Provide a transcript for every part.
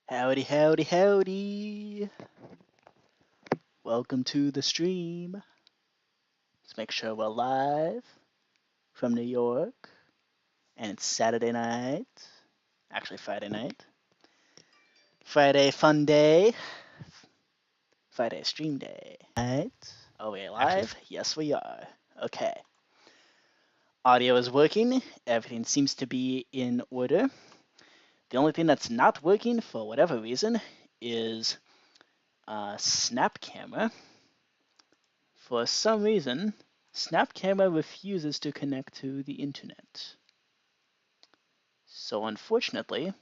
Howdy, howdy, howdy. Welcome to the stream. Let's make sure we're live from New York. And it's Saturday night. Actually, Friday night. Friday fun day. Friday stream day. Right? Are we live? Yes, we are. Okay. Audio is working. Everything seems to be in order. The only thing that's not working, for whatever reason, is Snap Camera. For some reason, Snap Camera refuses to connect to the internet. So unfortunately,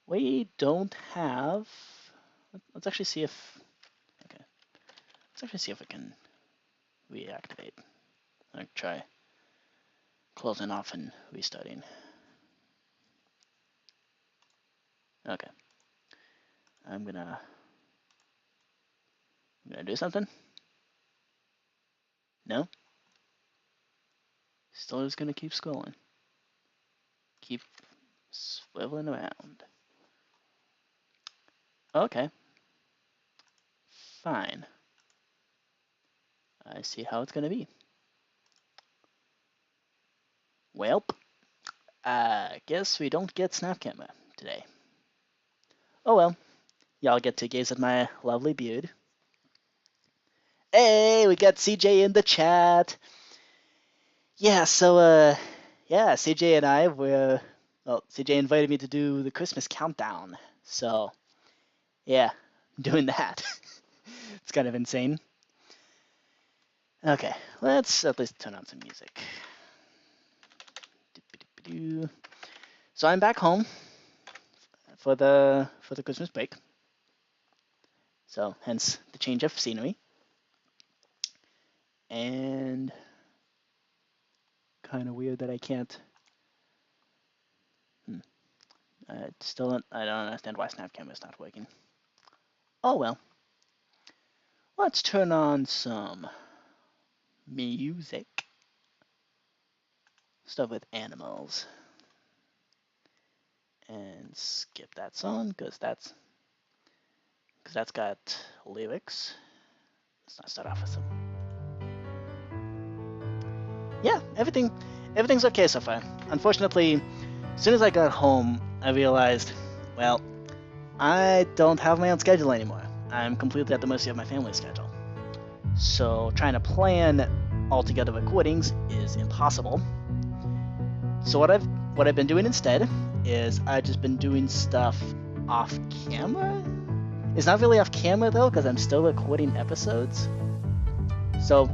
we don't have. Let's actually see if. Okay. Let's actually see if we can reactivate. I'll try closing off and restarting. Okay. I'm gonna do something. No? Still just gonna keep scrolling. Keep swiveling around. Okay. Fine. I see how it's gonna be. Welp. I guess we don't get Snap Camera today. Oh well. Y'all get to gaze at my lovely beard. Hey, we got CJ in the chat. Yeah, so yeah, CJ and I were, well, CJ invited me to do the Christmas countdown. So, yeah, doing that. It's kind of insane. Okay, let's at least turn on some music. So I'm back home for the Christmas break. So hence the change of scenery. And kind of weird that I can't. I don't understand why Snap Camera is not working. Oh well. Let's turn on some music. Stuff with animals. And skip that song because that's got lyrics. Let's not start off with some. Yeah, everything's okay so far. Unfortunately, as soon as I got home, I realized, well, I don't have my own schedule anymore. I'm completely at the mercy of my family's schedule. So trying to plan altogether recordings is impossible. So what I've been doing instead is I've just been doing stuff off camera. It's not really off camera though, because I'm still recording episodes. So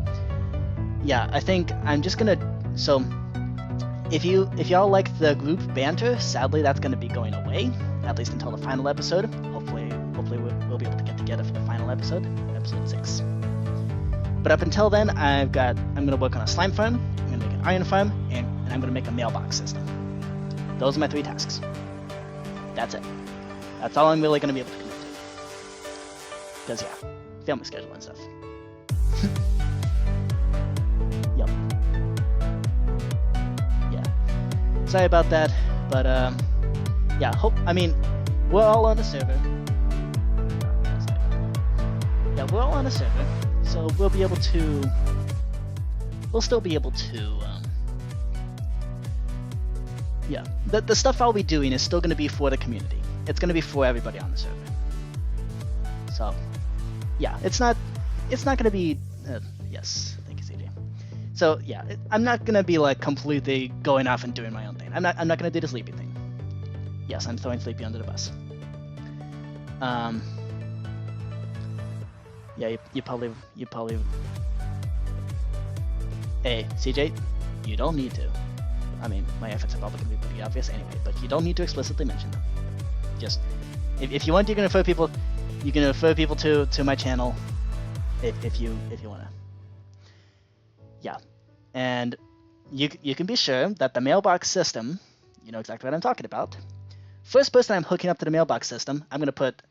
yeah, I think I'm just gonna. So if y'all like the group banter, sadly that's gonna be going away, at least until the final episode. Hopefully we'll be able to get together for the final episode 6. But up until then, I'm gonna work on a slime farm, I'm gonna make an iron farm, and I'm gonna make a mailbox system. Those are my 3 tasks. That's it. That's all I'm really gonna be able to commit to. Because yeah, family schedule and stuff. Yep. Yeah. Sorry about that, but yeah. We're all on the server. Yeah, we're all on the server, so we'll still be able to. Yeah, the stuff I'll be doing is still going to be for the community. It's going to be for everybody on the server. So, yeah, it's not going to be. Yes, thank you, CJ. So yeah, I'm not going to be like completely going off and doing my own thing. I'm not going to do the sleepy thing. Yes, I'm throwing Sleepy under the bus. Yeah, you probably. Hey, CJ, you don't need to. I mean, my efforts are probably going to be pretty obvious anyway, but you don't need to explicitly mention them. Just, if you want, you can refer people to my channel, if you want to. Yeah, and you can be sure that the mailbox system, you know exactly what I'm talking about. First person I'm hooking up to the mailbox system, I'm going to put.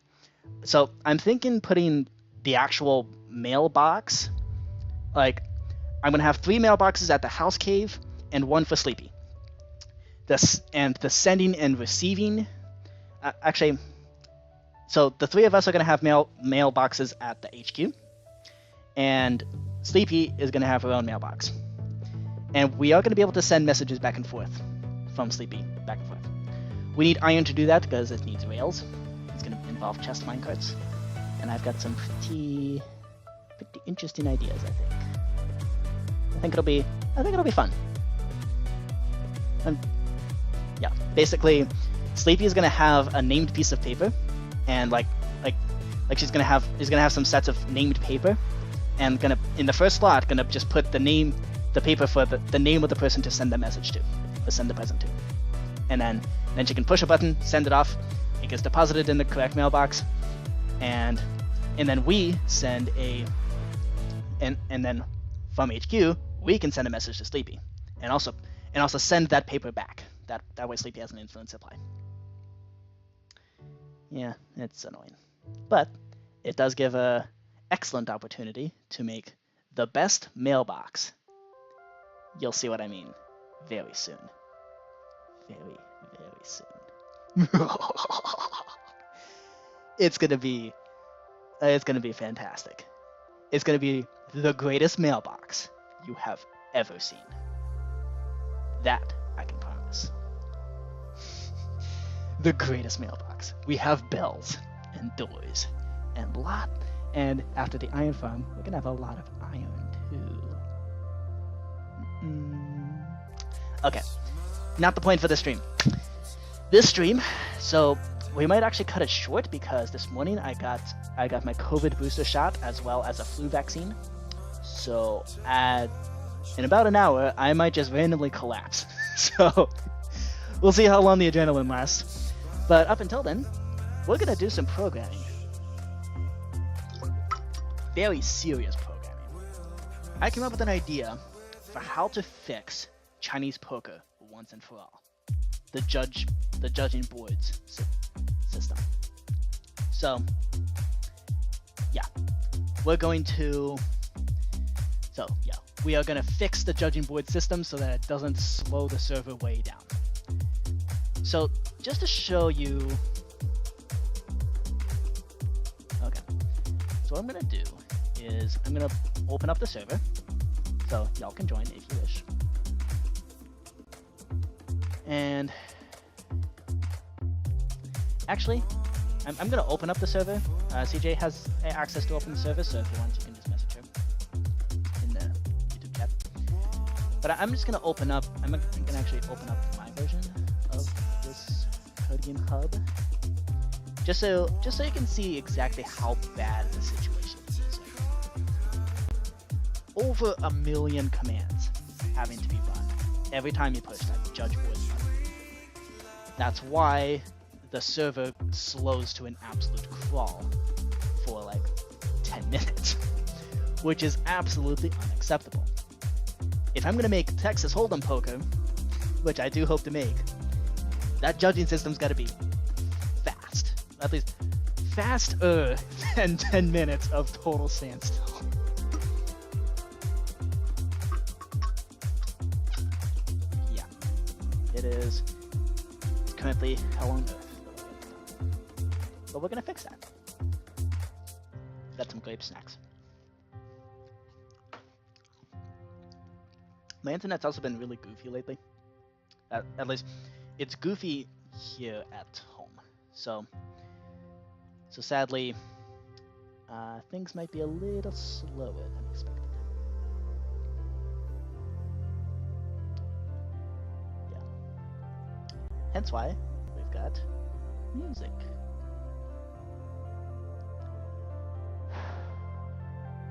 So I'm thinking putting the actual mailbox, like I'm going to have 3 mailboxes at the house cave and 1 for Sleepy. The sending and receiving. Actually, So the three of us are going to have mailboxes at the HQ, and Sleepy is going to have her own mailbox. And we are going to be able to send messages back and forth from Sleepy back and forth. We need iron to do that because it needs rails. It's going to involve chest minecarts. And I've got some pretty interesting ideas, I think. I think it'll be fun. And yeah, basically, Sleepy is going to have a named piece of paper, and like she's going to have some sets of named paper, and in the first slot gonna just put the paper for the name of the person to send the message to, or send the present to, and then she can push a button, send it off, it gets deposited in the correct mailbox, and then we send and then from HQ we can send a message to Sleepy, and also send that paper back. That way Sleepy has an infinite supply. Yeah, it's annoying, but it does give a excellent opportunity to make the best mailbox. You'll see what I mean very soon. Very, very soon. It's gonna be fantastic. It's gonna be the greatest mailbox you have ever seen. That I can promise. The greatest mailbox. We have bells and doors and after the iron farm, we're gonna have a lot of iron too. Okay, not the point for this stream. So we might actually cut it short because this morning I got my COVID booster shot as well as a flu vaccine. So in about an hour, I might just randomly collapse. So we'll see how long the adrenaline lasts. But up until then, we're gonna do some programming. Very serious programming. I came up with an idea for how to fix Chinese poker once and for all. The judging boards system. So, yeah, we are going to fix the judging board system so that it doesn't slow the server way down. So, just to show you, okay, so what I'm gonna do is I'm gonna open up the server, so y'all can join if you wish. And actually, I'm gonna open up the server. CJ has access to open the server, so if you want, you can just message her in the YouTube chat. But I'm just gonna open up. I'm gonna actually open up my version of this Code Game Hub, just so you can see exactly how bad the situation is. Over 1 million commands having to be run every time you push that judge board button. That's why the server slows to an absolute crawl for like 10 minutes, which is absolutely unacceptable. If I'm gonna make Texas Hold'em poker, which I do hope to make, that judging system's gotta be fast. At least faster than 10 minutes of total standstill. Yeah, it is. It's currently hell on earth. But we're gonna fix that. Got some grape snacks. My internet's also been really goofy lately. At least, it's goofy here at home. So sadly, things might be a little slower than expected. Yeah. Hence why we've got music.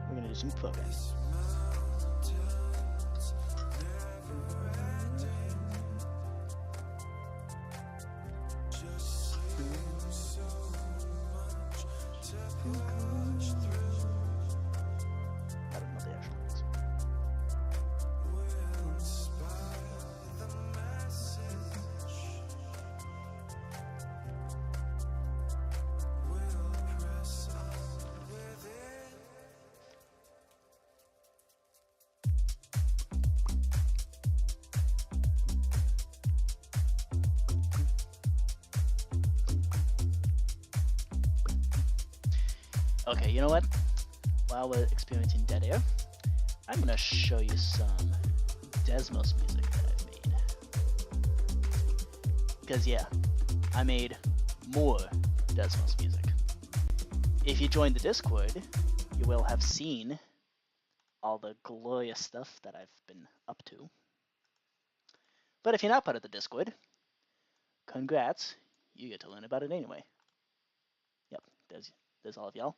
We're gonna do some programming. I don't know the actual words. Okay, you know what? While we're experiencing dead air, I'm gonna show you some Desmos music that I've made. Because yeah, I made more Desmos music. If you join the Discord, you will have seen all the glorious stuff that I've been up to. But if you're not part of the Discord, congrats, you get to learn about it anyway. Yep, there's all of y'all.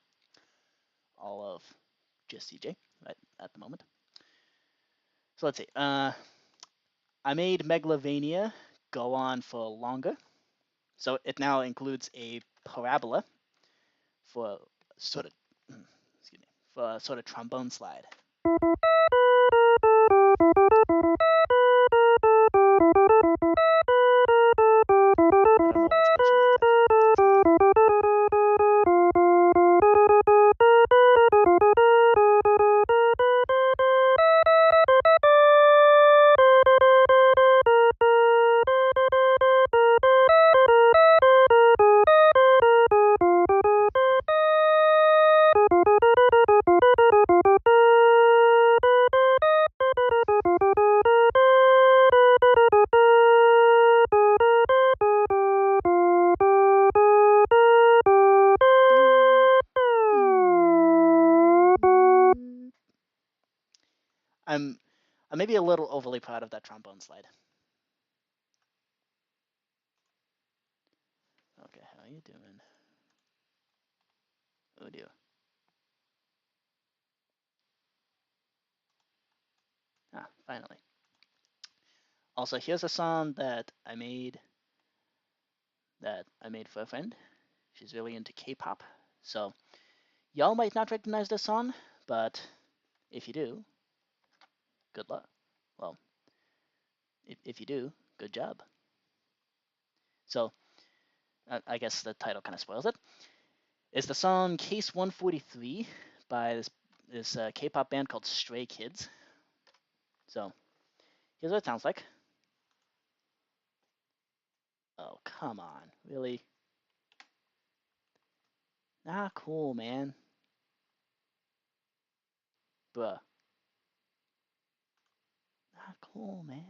All of just CJ right at the moment. So let's see. I made Megalovania go on for longer. So it now includes a parabola for sort of excuse me, for a sort of trombone slide. I don't know why it's glitching like that. That's annoying. I'm maybe a little overly proud of that trombone slide. Okay, how you doing? Oh dear. Ah, finally. Also, here's a song that I made for a friend. She's really into K-pop, so y'all might not recognize this song, but if you do, good luck. Well, if you do, good job. So, I guess the title kind of spoils it. It's the song Case 143 by this K-pop band called Stray Kids. So, here's what it sounds like. Oh, come on. Really? Not cool, man. Bruh. Not cool, man.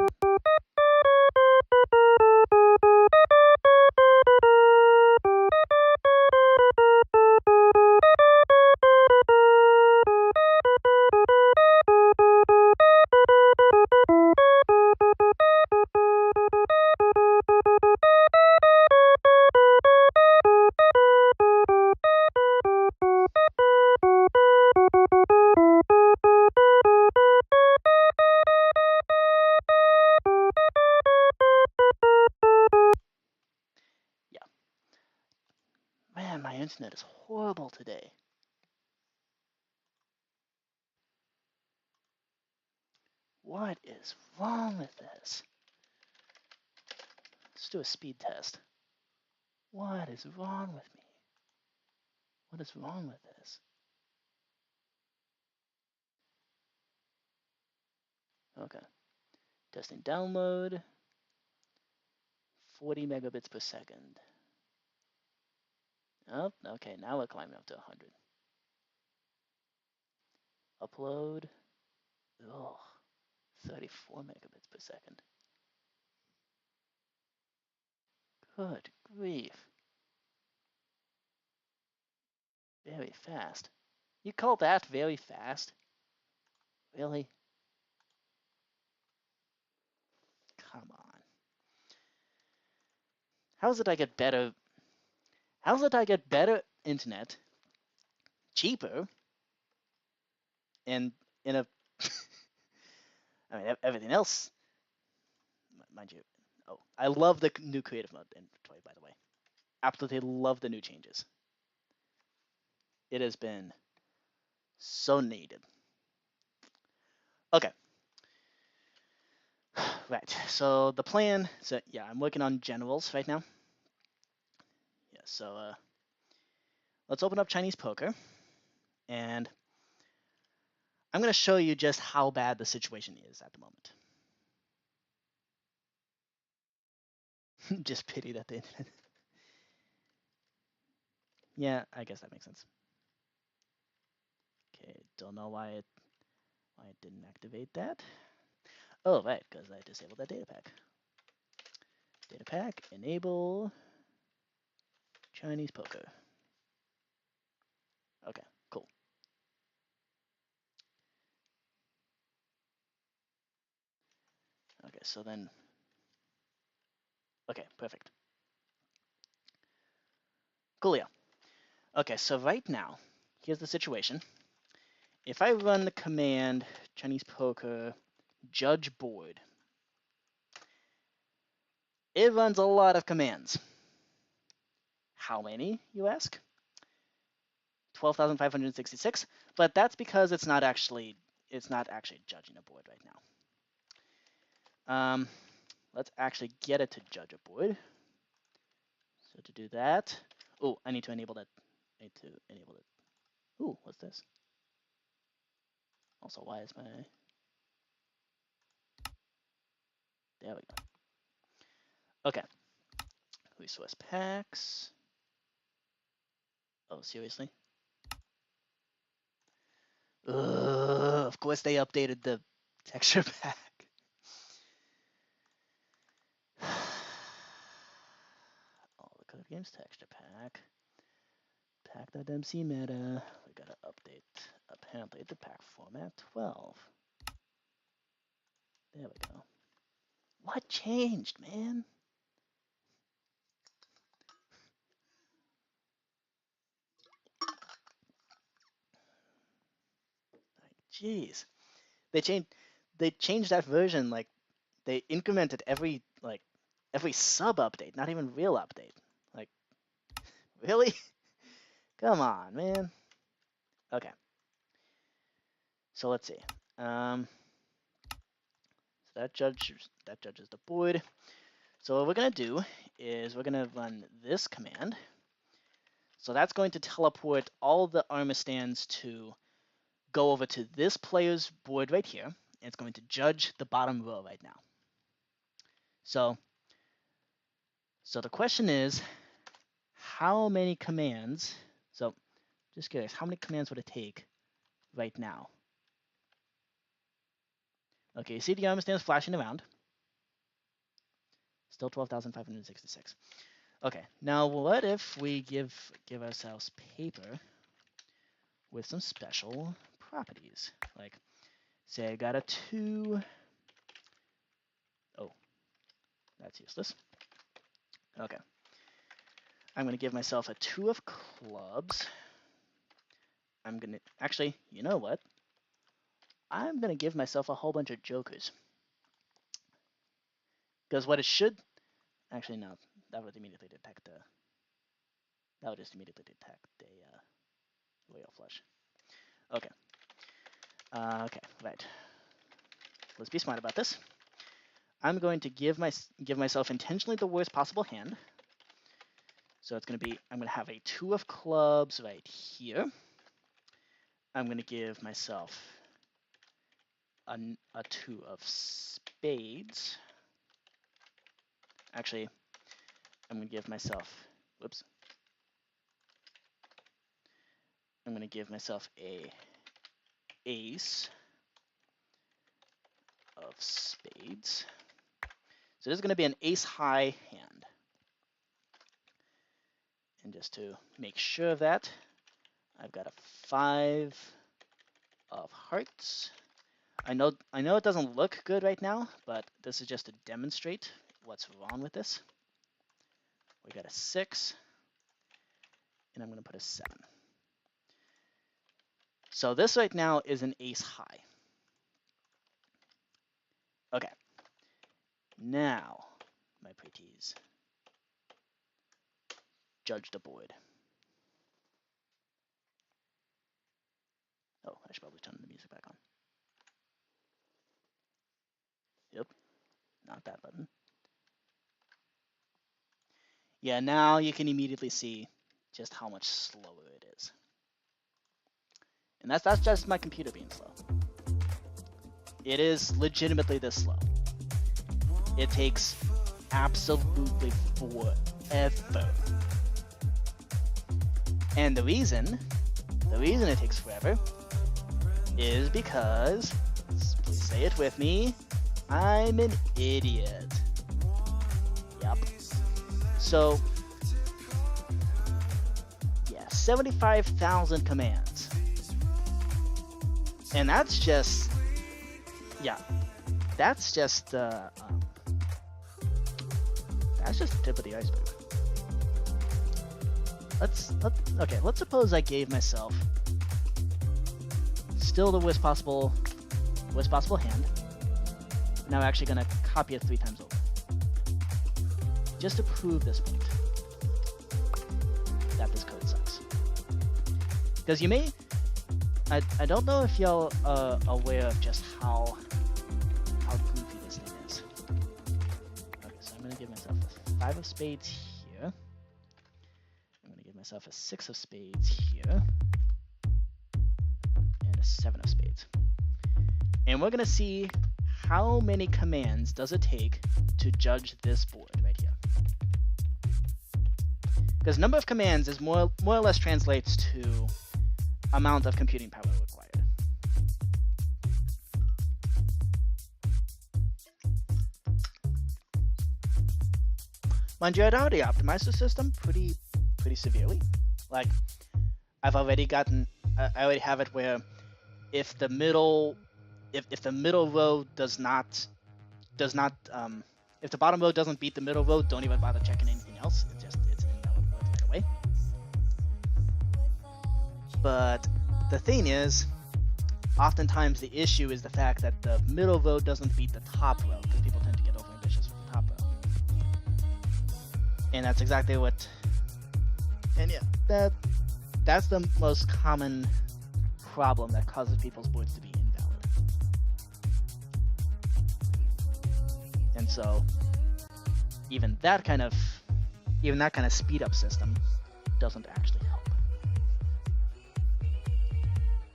Yeah. Man, my internet is horrible today. What is wrong with this? Let's do a speed test. What is wrong with me? What is wrong with this? Okay. Testing download. 40 megabits per second. Oh, okay, now we're climbing up to 100. Upload. Ugh, 34 megabits per second. Good grief. Very fast. You call that very fast? Really? Come on. How is it I get better? How is it I get better internet, cheaper, and in a I mean, everything else, mind you. Oh, I love the new creative mode inventory, by the way. Absolutely love the new changes. It has been so needed. Okay. Right. So the plan. So yeah, I'm working on generals right now. Yeah. So let's open up Chinese poker, and I'm gonna show you just how bad the situation is at the moment. Just pity that the internet. Yeah, I guess that makes sense. don't know why it didn't activate that. Oh, right, because I disabled that data pack. Data pack, enable Chinese poker. Okay, cool. Okay, so then, okay, perfect. Coolio. Okay, so right now, here's the situation. If I run the command Chinese poker judge board, it runs a lot of commands. How many, you ask? 12,566, but that's because it's not actually judging a board right now. Let's actually get it to judge a board. So to do that, oh, I need to enable that. I need to enable it. Ooh, what's this? Also, why is my... There we go. Okay. Resource packs. Oh, seriously? Of course they updated the texture pack. All the code games texture pack. Pack.mc meta. We gotta update, apparently, the pack format 12. There we go. What changed, man? Like, jeez. They changed that version, like, they incremented every sub update, not even real update. Like, really? Come on, man. Okay. So let's see. So that judges the board. So what we're gonna do is we're gonna run this command. So that's going to teleport all the armor stands to go over to this player's board right here. And it's going to judge the bottom row right now. So the question is, how many commands? So just curious, how many commands would it take right now? Okay, you see the armor stands flashing around. Still 12,566. Okay, now what if we give ourselves paper with some special properties? Like, say I got a 2. Oh, that's useless. Okay. I'm going to give myself a 2 of clubs. I'm going to, actually, you know what? I'm going to give myself a whole bunch of jokers. Because what it should, actually no, that would immediately detect that would just immediately detect a royal flush. Okay. Okay, right. Let's be smart about this. I'm going to give myself intentionally the worst possible hand. So it's going to be, I'm going to have a 2 of clubs right here. I'm going to give myself a 2 of spades. Actually, I'm going to give myself, whoops. I'm going to give myself a ace of spades. So this is going to be an ace high hand. And just to make sure of that, I've got a 5 of hearts. I know it doesn't look good right now, but this is just to demonstrate what's wrong with this. We got a 6, and I'm going to put a 7. So this right now is an ace high. Okay. Now, my pretties, judge the board. Oh, I should probably turn the music back on. Yep, not that button. Yeah, now you can immediately see just how much slower it is. And that's just my computer being slow. It is legitimately this slow. It takes absolutely forever. And the reason it takes forever is because, please say it with me, I'm an idiot. Yep. So, yeah, 75,000 commands. And that's just, yeah, that's just the tip of the iceberg. Let's suppose I gave myself still the worst possible hand. Now I'm actually gonna copy it 3 times over, just to prove this point that this code sucks. Because you may, I don't know if y'all are aware of just how goofy this thing is. Okay, so I'm gonna give myself a 5 of spades here. I'm gonna give myself a 6 of spades here. And a 7 of spades. And we're gonna see how many commands does it take to judge this board right here. Because number of commands is more or less translates to amount of computing power required. Mind you, I'd already optimized the system pretty severely. Like, I already have it where if the middle row does not if the bottom row doesn't beat the middle row, don't even bother checking anything else. It's an invalid word right away. But the thing is, oftentimes the issue is the fact that the middle row doesn't beat the top row, because people tend to get over ambitious with the top row. And that's exactly what. And yeah, that's the most common problem that causes people's boards to be invalid. And so even that kind of speed up system doesn't actually help.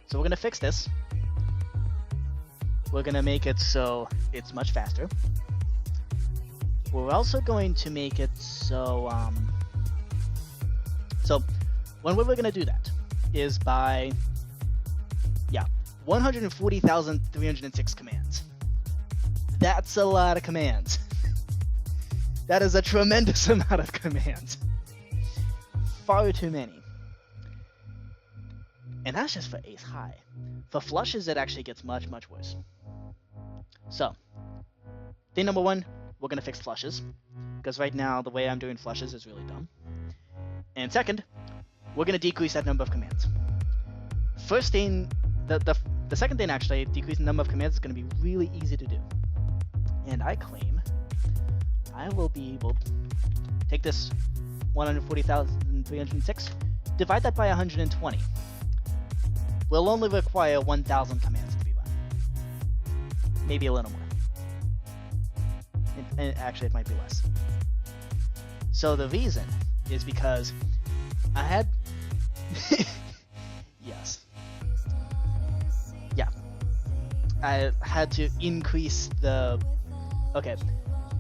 So we're gonna fix this. We're gonna make it so it's much faster. We're also going to make it so when we're gonna do that is by 140,306 commands. That's a lot of commands. That is a tremendous amount of commands. Far too many. And that's just for ace high. For flushes, it actually gets much, much worse. So, thing number 1, we're going to fix flushes. Because right now, the way I'm doing flushes is really dumb. And second, we're going to decrease that number of commands. First thing, the second thing actually, decreasing the number of commands is going to be really easy to do. And I claim I will be able to take this 140,306, divide that by 120. We'll only require 1,000 commands to be run. Maybe a little more. And actually, it might be less. So the reason is because I had... Yes. Yeah. I had to increase the... Okay.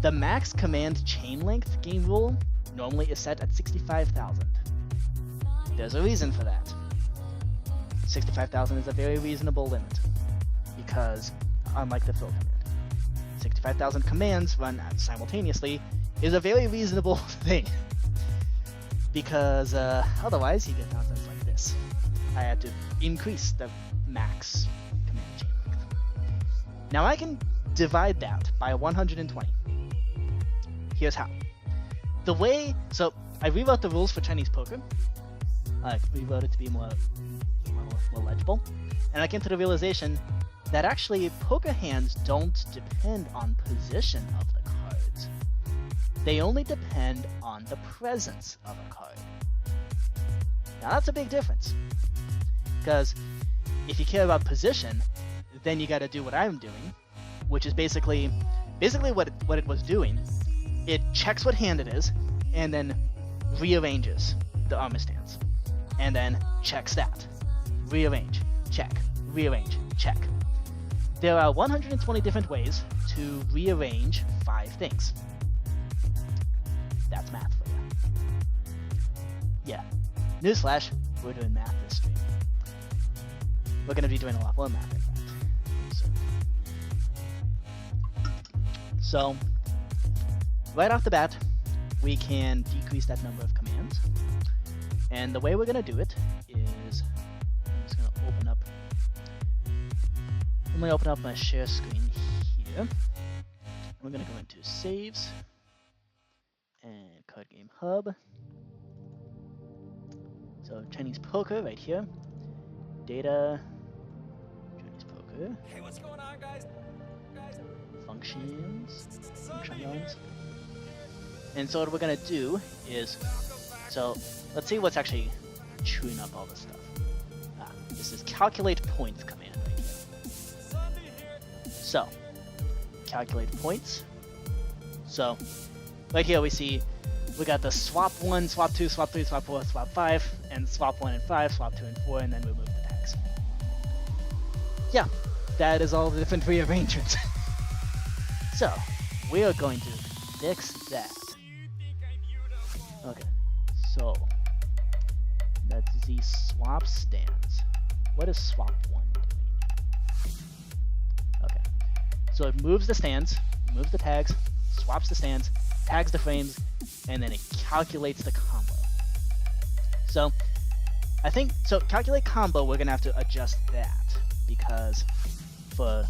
The max command chain length game rule normally is set at 65,000. There's a reason for that. 65,000 is a very reasonable limit, because unlike the fill command, 65,000 commands run simultaneously is a very reasonable thing, because otherwise you get nonsense like this. I had to increase the max command chain length. Now I can divide that by 120. Here's how. So I rewrote the rules for Chinese poker. I rewrote it to be more legible. And I came to the realization that actually poker hands don't depend on position of the cards. They only depend on the presence of a card. Now that's a big difference. Because if you care about position, then you gotta do what I'm doing, which is basically what it was doing. It checks what hand it is, and then rearranges the armor stance. And then checks that. Rearrange, check, rearrange, check. There are 120 different ways to rearrange 5 things. That's math for you. Yeah. Newsflash, we're doing math this stream. we're going to be doing a lot more math, in fact. So, right off the bat, we can decrease that number of commands. And the way we're going to do it is, I'm just going to open up, my share screen here. We're going to go into saves and card game hub. So Chinese poker right here. Data, Chinese poker. Hey, what's going on, guys? Functions. And so what we're going to do is, so let's see what's actually chewing up all this stuff. This is calculate points command right here. So, calculate points. So, right here we see we got the swap 1, swap 2, swap 3, swap 4, swap 5, and swap 1 and 5, swap 2 and 4, and then remove the tags. Yeah, that is all the different rearrangements. So, we are going to fix that. Okay, so that's Z swap stands. What is swap 1 doing? Okay, so it moves the stands, moves the tags, swaps the stands, tags the frames, and then it calculates the combo. So I think, so calculate combo, we're gonna have to adjust that, because for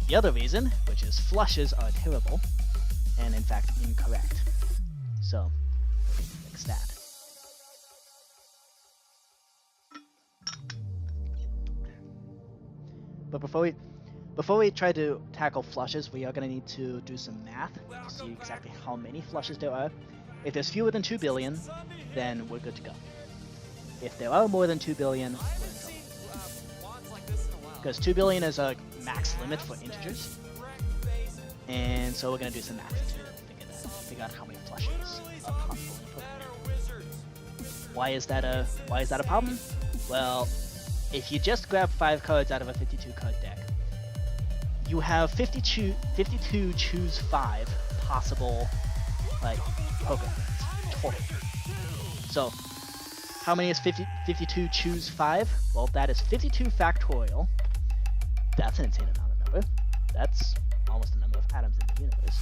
the other reason, which is flushes are terrible, and in fact incorrect. So fix that. But before we try to tackle flushes, we are going to need to do some math to see exactly how many flushes there are. If there's fewer than 2 billion, then we're good to go. If there are more than 2 billion, we're in trouble. Because 2 billion is a max limit for integers. And so we're going to do some math to figure out how many flushes are possible in Pokemon. Why is that a problem? Well, if you just grab 5 cards out of a 52 card deck, you have 52 choose 5 possible Pokemon total. So how many is 52 choose 5? Well, that is 52 factorial. That's an insane amount of number. That's almost the number of atoms in the universe.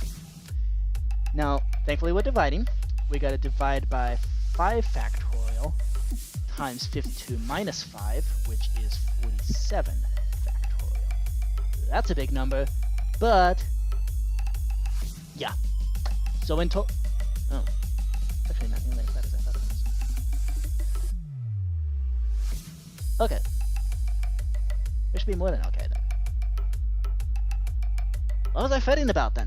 Now, thankfully we're dividing. We gotta divide by 5 factorial times 52 minus 5, which is 47 factorial. That's a big number, but yeah. So in total, oh, actually not nearly as bad as I thought it was. Okay, it should be more than okay then. What was I fretting about then?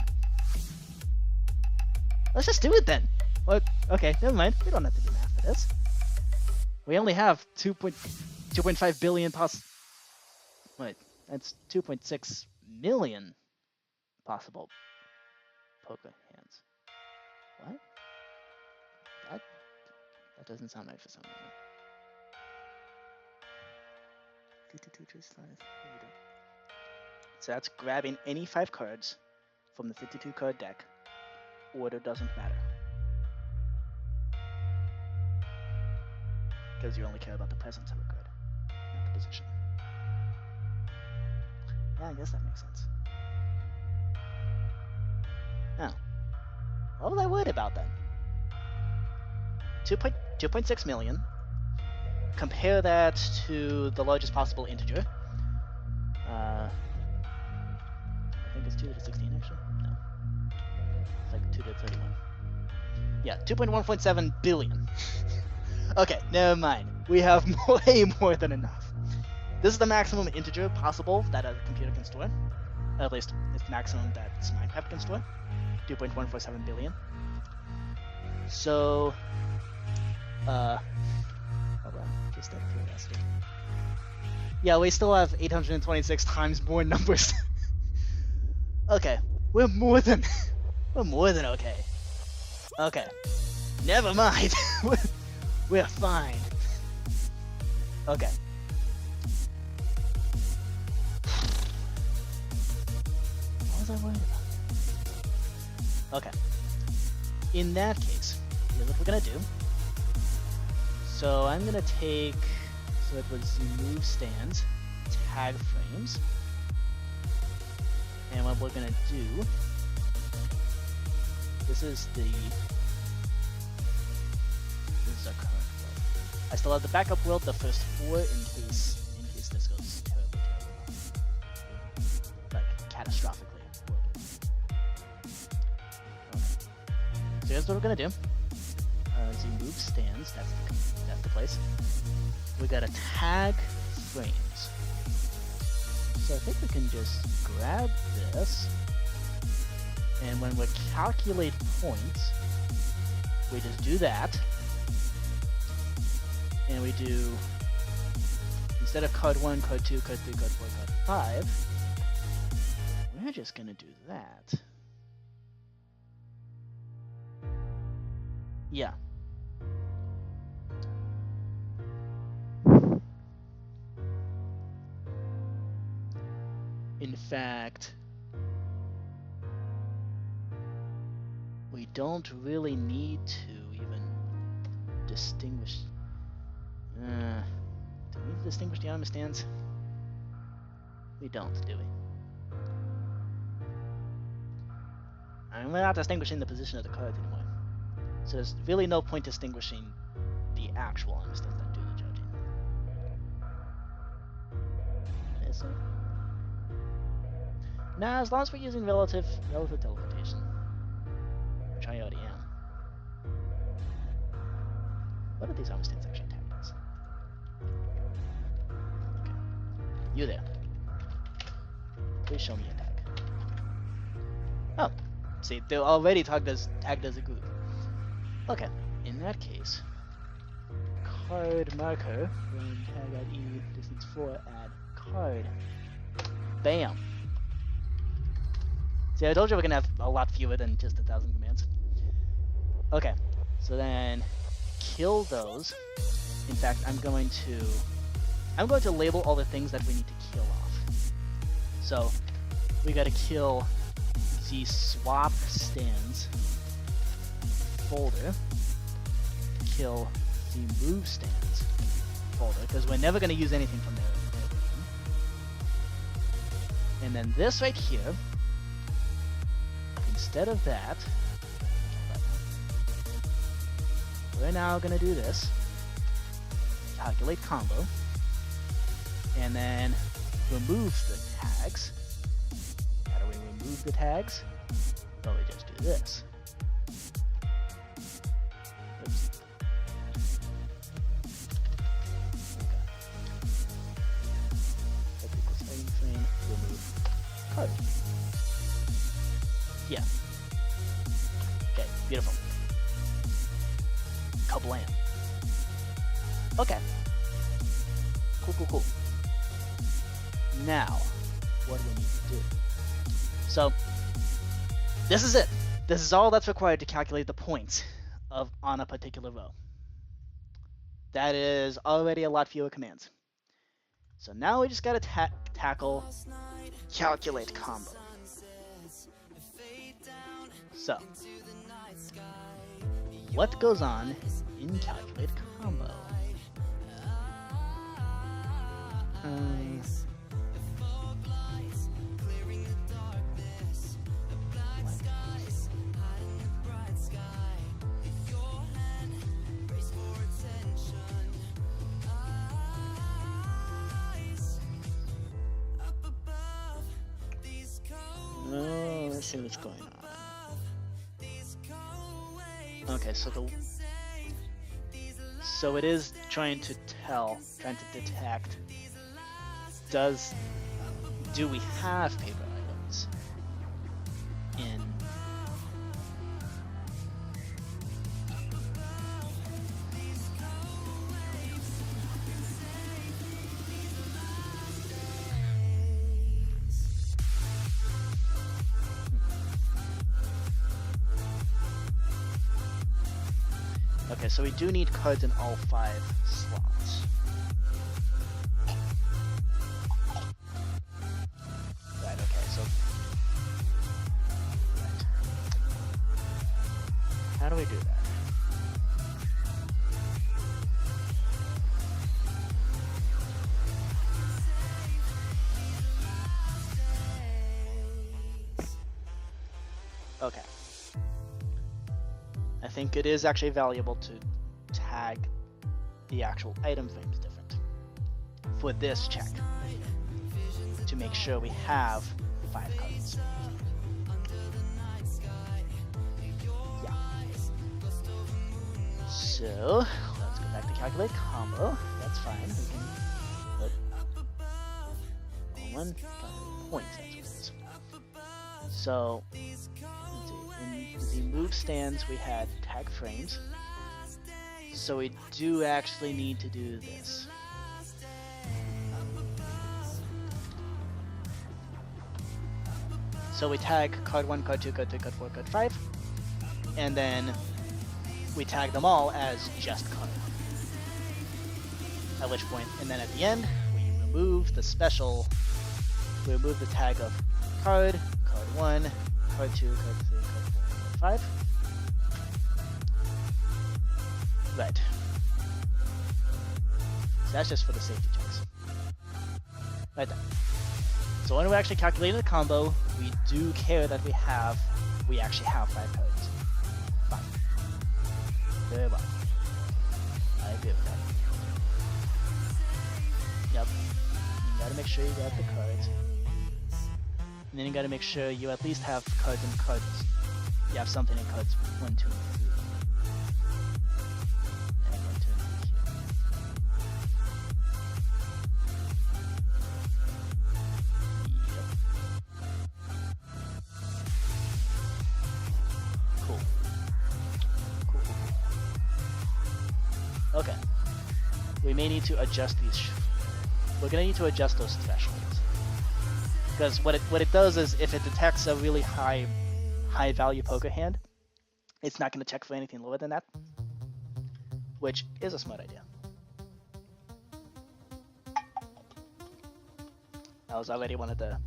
Let's just do it then. Well, okay, never mind. We don't have to do math for this. We only have 2.5 billion wait, that's 2.6 million possible poker hands. What? That doesn't sound right for some reason. 52 choose 5. So that's grabbing any 5 cards from the 52 card deck. Order doesn't matter. Because you only care about the presence of a card, not the position. Yeah, I guess that makes sense. Now, what was I worried about then? 2.6 million. Compare that to the largest possible integer. I think it's 2 to the 16 actually. No. It's like 2 to the 31. Yeah, 2.1.7 billion. Okay, never mind. We have way more than enough. This is the maximum integer possible that a computer can store. At least, it's the maximum that Minecraft can store. 2.147 billion. So, hold on, just out of curiosity. Yeah, we still have 826 times more numbers. Okay, we're more than okay. Okay, never mind. We're fine. Okay. What was I worried about? Okay. In that case, here's what we're gonna do. So I'm gonna take, so it was move stands, tag frames. And what we're gonna do, this is our current world. I still have the backup world, the first 4, in case this goes terribly wrong. Like, catastrophically horribly. Okay. So here's what we're gonna do. The move stands, that's the place. We gotta tag frames. So I think we can just grab this, and when we calculate points, we just do that, and we do, instead of card 1, card 2, card 3, card 4, card 5, we're just gonna do that. Yeah. In fact, we don't really need to even distinguish. Do we need to distinguish the armor stands? We don't, do we? I mean, we're not distinguishing the position of the cards anymore. So there's really no point distinguishing the actual armor stands that do the judging. Is there? Nah, as long as we're using relative teleportation, which I already am. What are these armor stands actually tagged as? Okay. You there. Please show me your tag. Oh, see, they're already tagged as a group. Okay, in that case, card marker, when tag at E, distance 4, add card. Bam! See, I told you we're gonna have a lot fewer than just 1,000 commands. Okay, so then kill those. In fact, I'm going to label all the things that we need to kill off. So we gotta kill the swap stands folder, kill the move stands folder, because we're never gonna use anything from there. And then this right here, instead of that, we're now going to do this. Calculate combo. And then remove the tags. How do we remove the tags? Well, we just do this. Oops. Okay. Starting frame, remove card. Yeah. Okay, beautiful. Kablam. Okay. Cool. Now, what do we need to do? So, this is it. This is all that's required to calculate the points on a particular row. That is already a lot fewer commands. So now we just gotta tackle calculate combo. So, what goes on in calculate combo? Let's see what's going on. Okay, so it is trying to detect, do we have paper items in Okay, so we do need cards in all 5 slots. Right, okay, so... Right. How do we do that? Okay. I think it is actually valuable to tag the actual item frames different for this check to make sure we have 5 cards. Yeah. So let's go back to calculate combo. That's fine. We can put one points. That's what it is. So let's see. In the move stands, we had tag frames. So we do actually need to do this. So we tag card 1, card 2, card 3, card 4, card 5, and then we tag them all as just card. At which point, and then at the end, we remove the special, we remove the tag of card, card 1, card 2, card 3, card 4, card 5. Right. So that's just for the safety checks. Right there. So when we're actually calculating the combo, we do care that we actually have 5 cards. Fine. Very well. I agree with that. Yep. You gotta make sure you got the cards. And then you gotta make sure you at least have cards in cards. You have something in cards 1, 2, and 3. And 1, 2, and 3 here. Okay. We may need to adjust these. We're gonna need to adjust those thresholds. Because what it does is if it detects a really high value poker hand, it's not gonna check for anything lower than that. Which is a smart idea. That was already one of the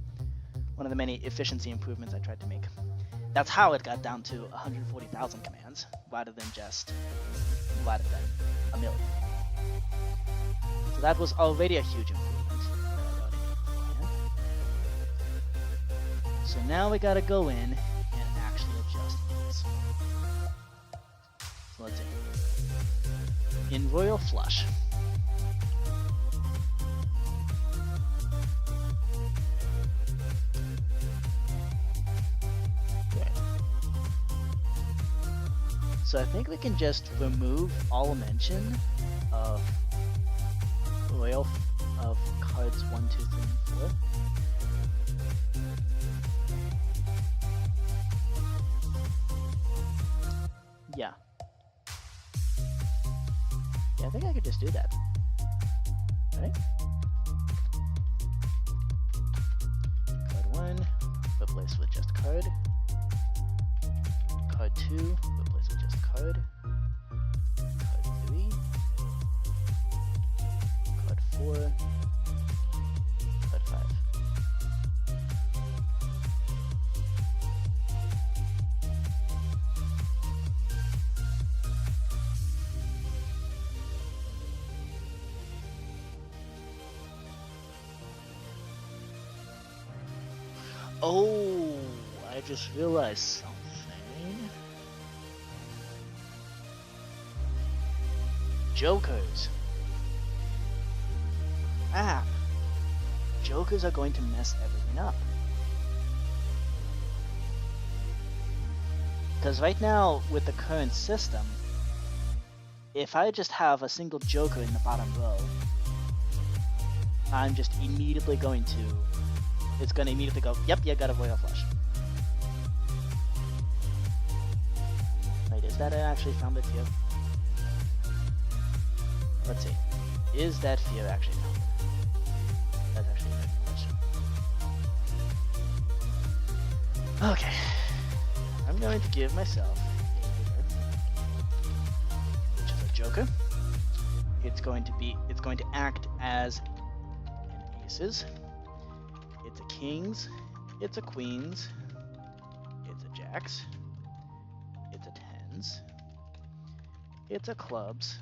many efficiency improvements I tried to make. That's how it got down to 140,000 commands rather than a million. So that was already a huge improvement. So now we gotta go in and actually adjust these. So let's see. In Royal Flush, so I think we can just remove all mention of cards 1, 2, 3, and 4. Yeah. Yeah, I think I could just do that. Right? Card 1, replace with just card. Card 2, replace with just card. Card 3. Card 4. Card 5. Oh, I just realized something. Jokers. Ah. Jokers are going to mess everything up. Because right now, with the current system, if I just have a single joker in the bottom row, I'm just immediately going to... It's going to immediately go, yep, you got a Royal Flush. Wait, is that actually founded fear? Let's see. Is that fear actually founded? That's actually a good question. Okay. I'm going to give myself a which is a joker. It's going to act as an aces. It's a kings, it's a queens, it's a jacks, it's a tens, it's a clubs,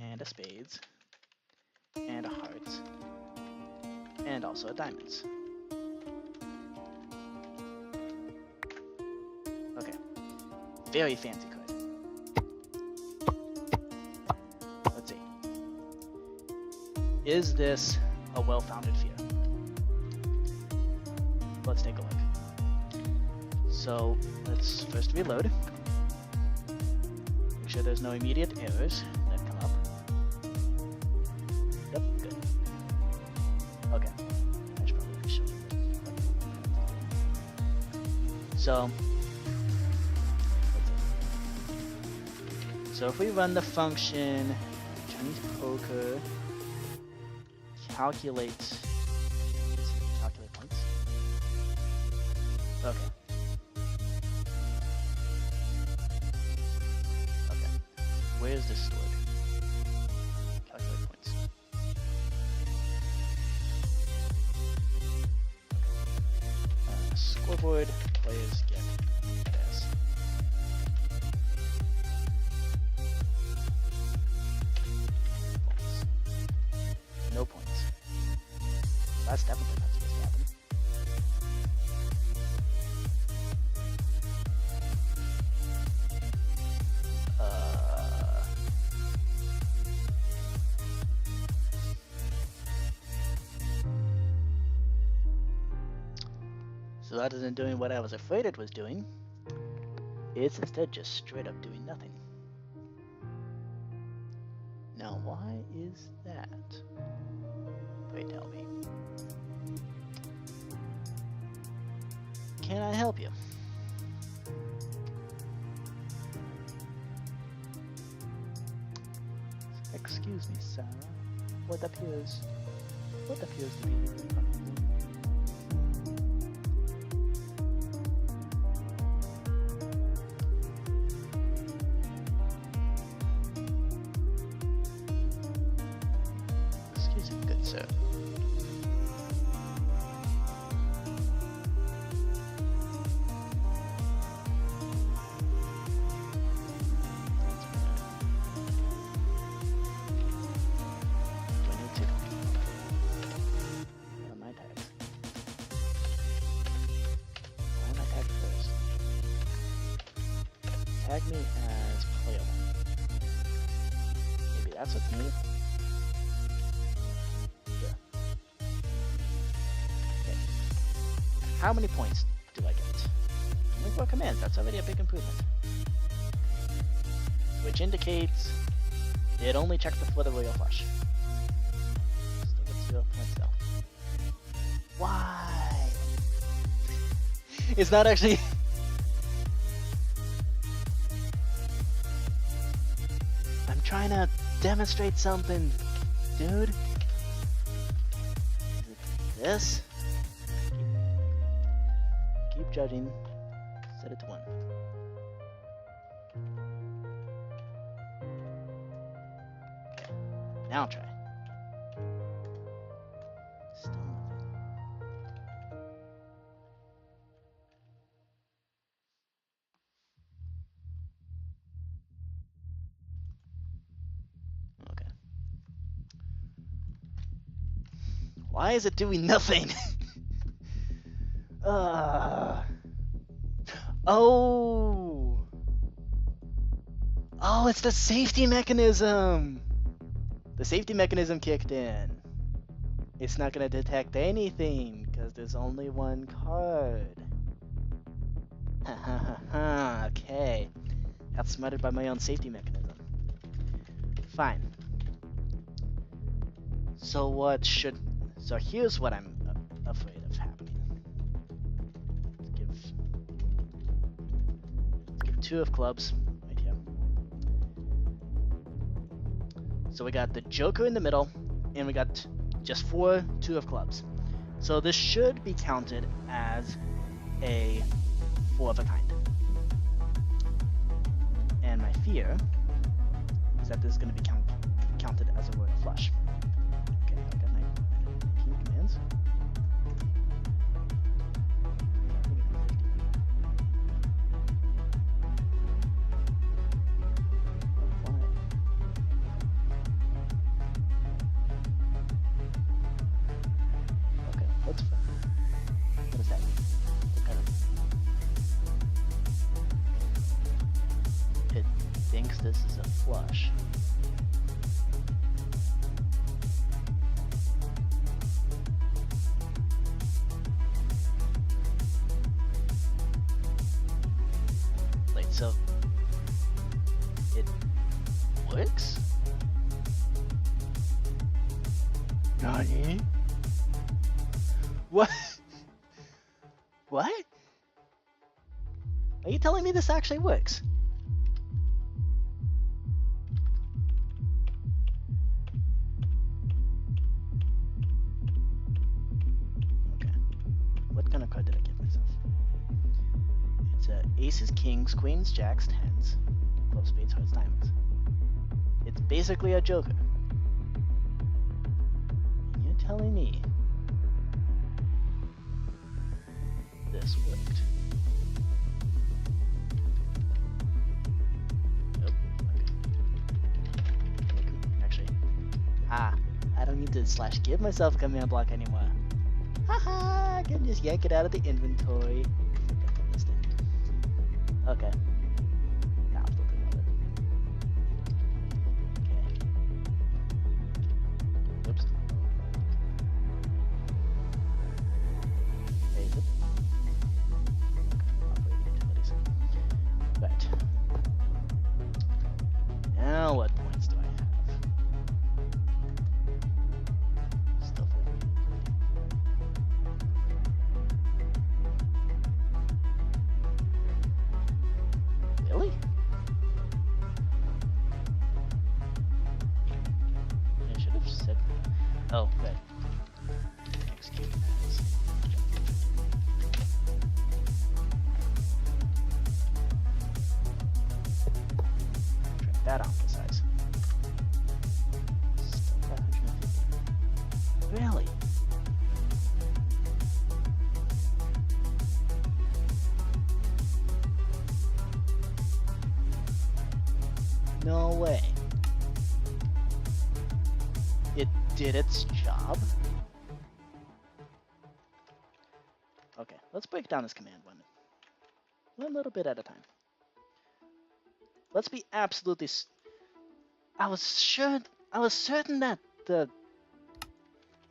and a spades, and a hearts, and also a diamonds. Very fancy card. Let's see. Is this a well-founded fear? Let's take a look. So let's first reload. Make sure there's no immediate errors that come up. Yep, good. Okay. I should probably show you. So if we run the function Chinese poker calculate points. Okay. Where is this stored? Calculate points. Scoreboard, players get S. Points. No points. That's definitely not supposed to happen. So that isn't doing what I was afraid it was doing. It's instead just straight up doing nothing. Now why is that? Pray tell me. Can I help you? Excuse me, Sarah. What appears to be the problem? Excuse me, good sir. Tag me as player 1. Maybe that's what's needed. Yeah. Okay. How many points do I get? Only 4 commands. That's already a big improvement. Which indicates it only checked the flood of royal flush. Still with 0 points though. Why? It's not actually. Trying to demonstrate something, dude. Is it this? Keep judging. Set it to 1. Okay. Now try. Still nothing. Why is it doing nothing? Oh, it's the safety mechanism. The safety mechanism kicked in. It's not gonna detect anything because there's only 1 card. Ha ha ha ha. Okay, outsmarted by my own safety mechanism. Fine. So what should? So here's what I'm afraid of happening. Let's give 2 of clubs right here. So we got the Joker in the middle, and we got just 4 2 of clubs. So this should be counted as a 4 of a kind. And my fear is that this is going to be counted as a royal flush. Okay, I got 19 commands. Okay, let's what does that mean? What kind of thinks this is a flush. Wait, so it works? Nani? What? What? Are you telling me this actually works? Okay. What kind of card did I give myself? It's aces, kings, queens, jacks, tens, clubs, spades, hearts, diamonds. It's basically a joker. And you're telling me this worked? Nope. Okay. Actually, I don't need to /, give myself a command block anymore. Haha, I can just yank it out of the inventory. Okay. Absolutely love it. Okay. Oops. Is it? Okay. Operating utilities. Right. Now what points do I have? Still 50. Really? I should have said. Oh, right. Execute as. Trim that off the size. Still 550. Really? No way. It did its job? Okay, let's break down this command one little bit at a time. Let's be absolutely I was certain that I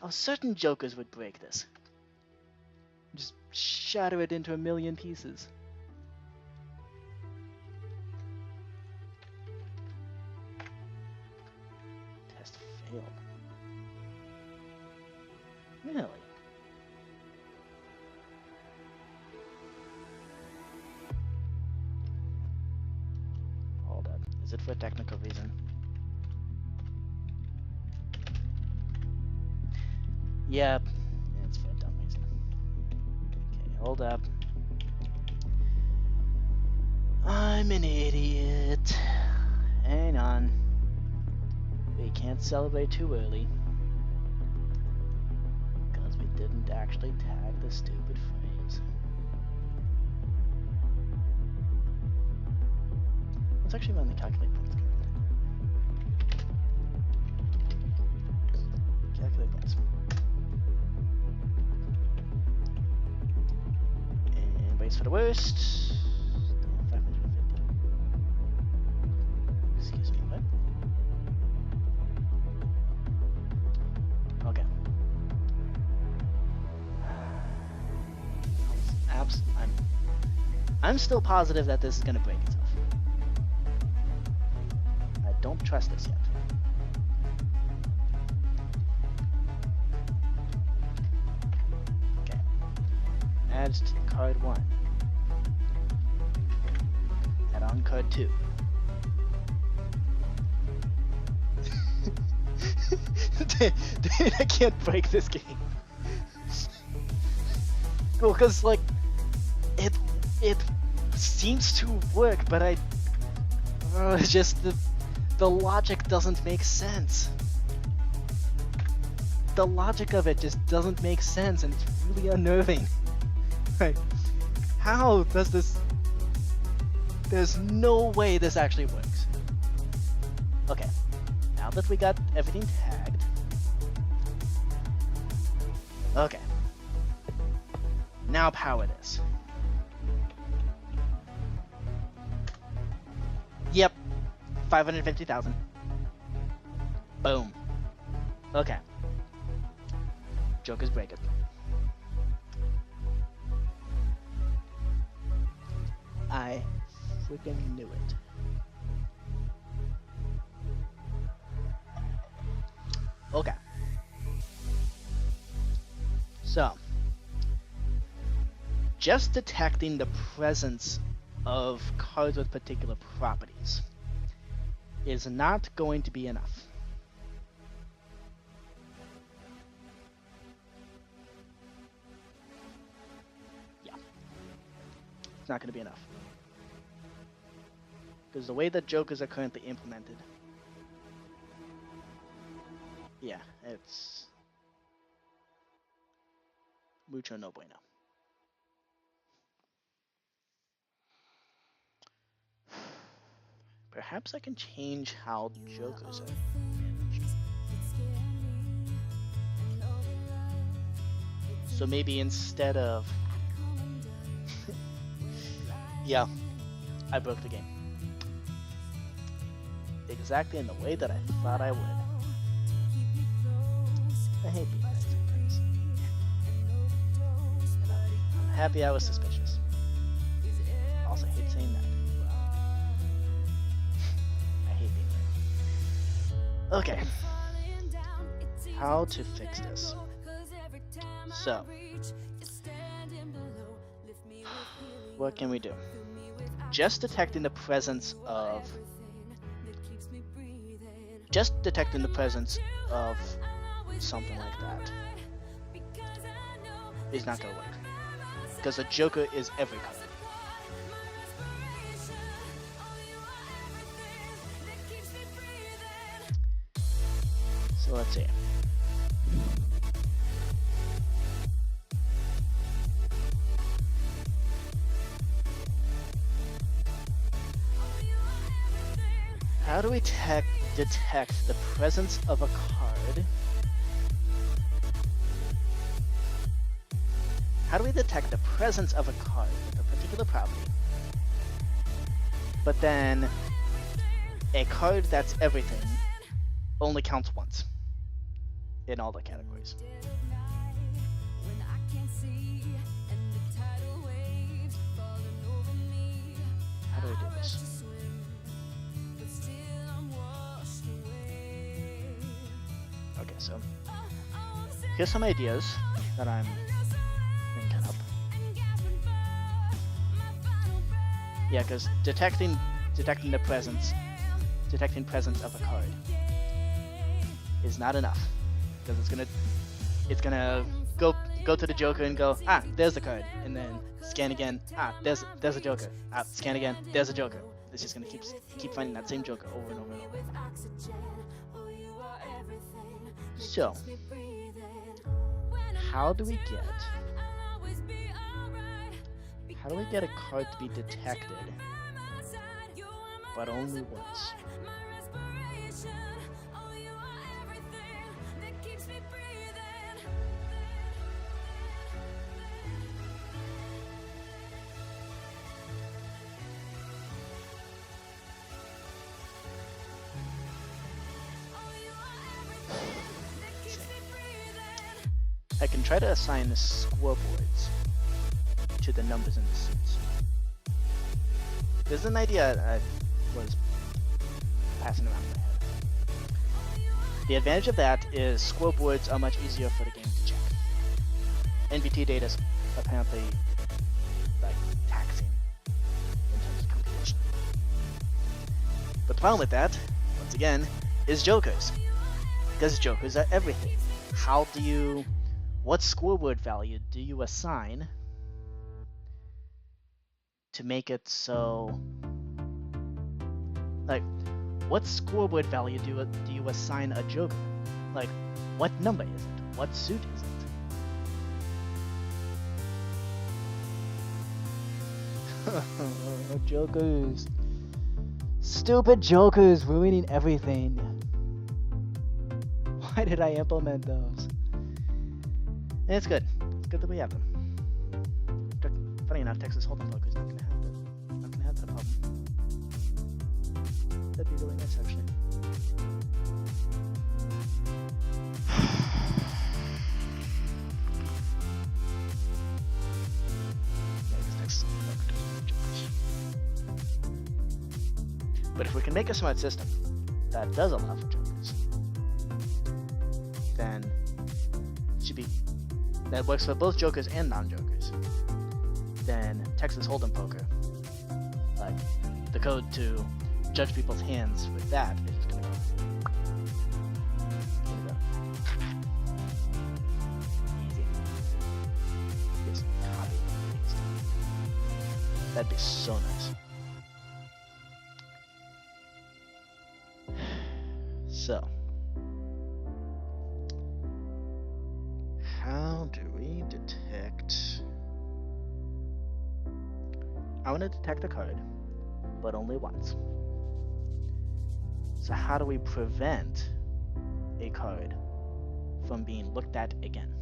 was certain jokers would break this. Just shatter it into a million pieces. Test failed. Really? Hold up. Is it for a technical reason? Yep. It's for a dumb reason. Okay, hold up. I'm an idiot. Hang on. We can't celebrate too early. Because we didn't actually tag the stupid frames. Let's actually run the calculate points command. Calculate points. And brace for the worst. Still 550. Excuse me, what? Okay. I'm still positive that this is gonna break itself. I don't trust this yet. Okay. Add to card 1. Add on card 2. Dude, I can't break this game. Well, cause like it seems to work, but it's just the logic doesn't make sense. The logic of it just doesn't make sense, and it's really unnerving. Like, how does this? There's no way this actually works. Okay, now that we got everything tagged. Okay. Now power this. Yep. 550,000. Boom. Okay. Joker's break it. I freaking knew it. Okay. So, just detecting the presence of cards with particular properties is not going to be enough. Yeah. It's not going to be enough. Because the way that jokers are currently implemented, yeah, it's mucho no bueno. Perhaps I can change how jokers are managed. So maybe instead of... yeah, I broke the game. Exactly in the way that I thought I would. I hate being nice sometimes. And I'm happy I was suspicious. Also hate saying that. I hate being right. Okay. How to fix this? So, what can we do? Just detecting the presence of something like that is not going to work, because a joker is every card. So let's see. How do we detect the presence of a card? How do we detect the presence of a card with a particular property, but then a card that's everything only counts once in all the categories? How do we do this? Okay, so here's some ideas that I'm thinking up. Yeah, because detecting presence of a card is not enough, because it's gonna go to the joker and go, ah, there's the card, and then scan again, ah, there's a joker, ah, scan again, there's a joker. It's just gonna keep finding that same joker over and over and over. So, how do we get a card to be detected, but only once? I can try to assign the scoreboards to the numbers in the suits. There's an idea I was passing around in my head. The advantage of that is scoreboards are much easier for the game to check. NVT data is apparently like taxing in terms of computation. But the problem with that, once again, is jokers. Because jokers are everything. What scoreboard value do you assign to make it so, like, what scoreboard value do you assign a joker? Like, what number is it? What suit is it? Jokers. Stupid jokers ruining everything. Why did I implement those? And it's good. It's good that we have them. Funny enough, Texas Hold'em poker is not gonna have that problem. That'd be really nice, actually. But if we can make a smart system that does allow for jokers, then it should be that works for both jokers and non-jokers. Then Texas Hold'em poker, like the code to judge people's hands with that is just gonna go. Easy. Just copy and paste. That'd be so nice. So, how do we detect? I want to detect a card, but only once. So how do we prevent a card from being looked at again?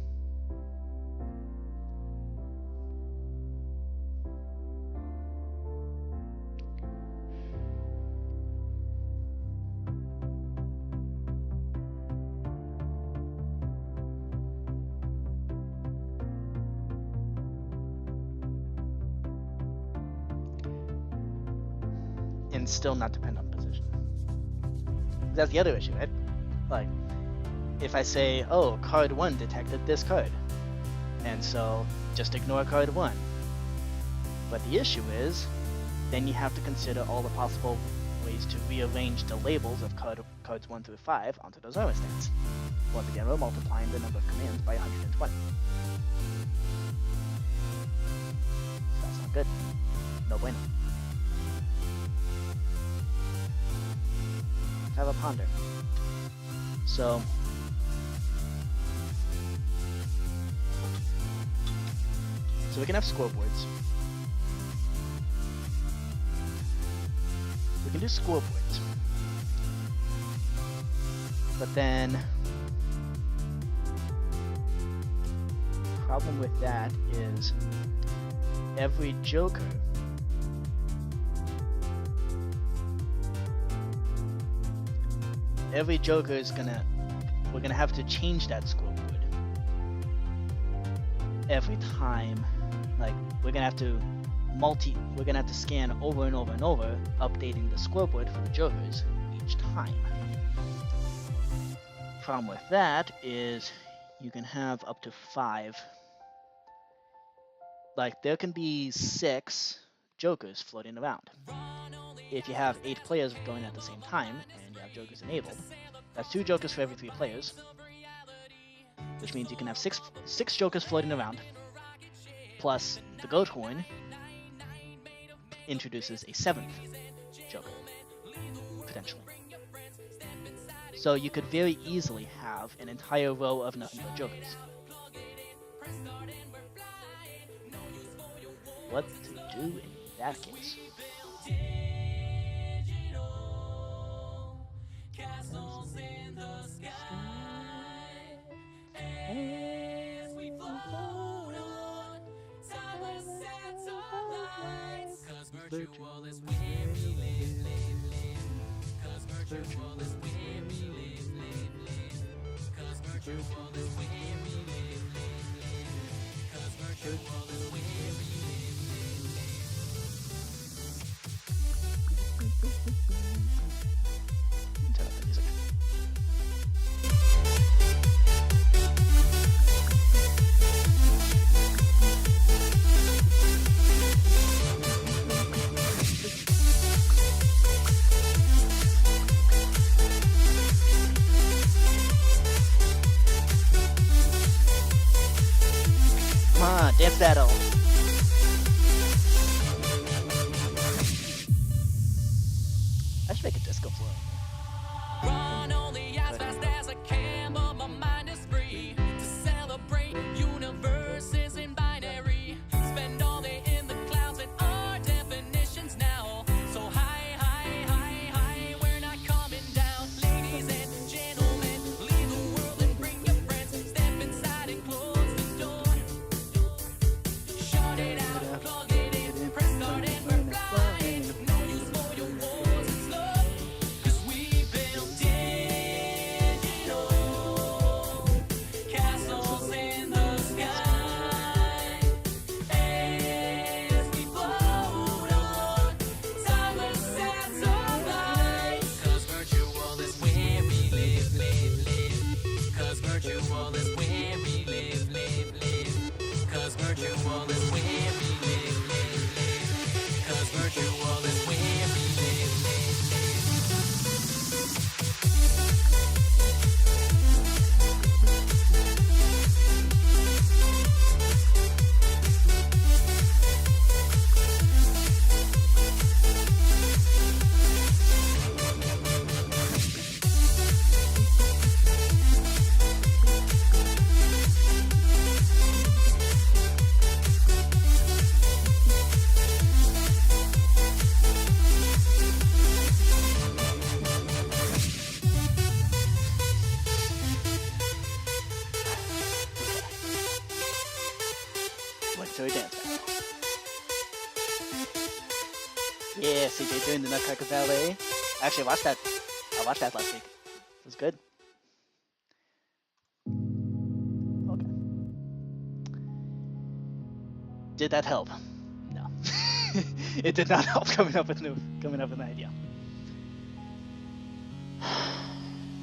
And still not depend on position. That's the other issue, right? Like, if I say, oh, card 1 detected this card, and so just ignore card 1. But the issue is, then you have to consider all the possible ways to rearrange the labels of cards 1 through 5 onto those armor stats. Once again, we're multiplying the number of commands by 120. That's not good. No bueno. Have a ponder. So we can have scoreboards. We can do scoreboards. But then the problem with that is every joker is we're gonna have to change that scoreboard every time. Like, we're gonna have to scan over and over and over, updating the scoreboard for the jokers each time. Problem with that is you can have up to 5. Like, there can be 6 jokers floating around. If you have 8 players going at the same time, and you have jokers enabled, that's 2 jokers for every 3 players, which means you can have 6 jokers floating around, plus the goat horn introduces a 7th joker, potentially. So you could very easily have an entire row of nothing but jokers. What to do in that case? Turn up the music. Come on, dance battle. I should make a disco floor. Run only as fast as I can, but my mind is free to celebrate universes in binary. Spend all day in the clouds and our definitions now. So high, high, high, high, we're not coming down. Ladies and gentlemen, leave the world and bring your friends. Step inside and close the door. Celebratory dance battle. Yeah, CJ doing the Nutcracker Ballet. Actually, I watched that last week. It was good. Okay. Did that help? No. It did not help coming up with an idea.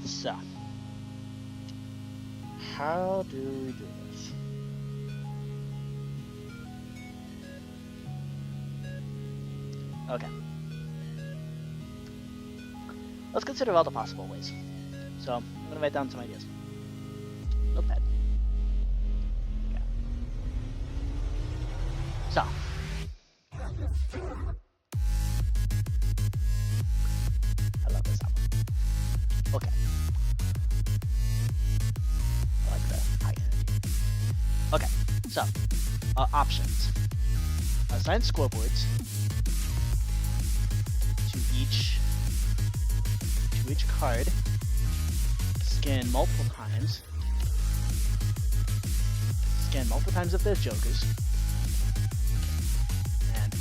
So, how do we do this? Okay. Let's consider all the possible ways. So, I'm going to write down some ideas. Notepad. Okay. So. I love this album. Okay. I like the high energy. Okay, so, options. Assign scoreboards to each card, scan multiple times if there's jokers, and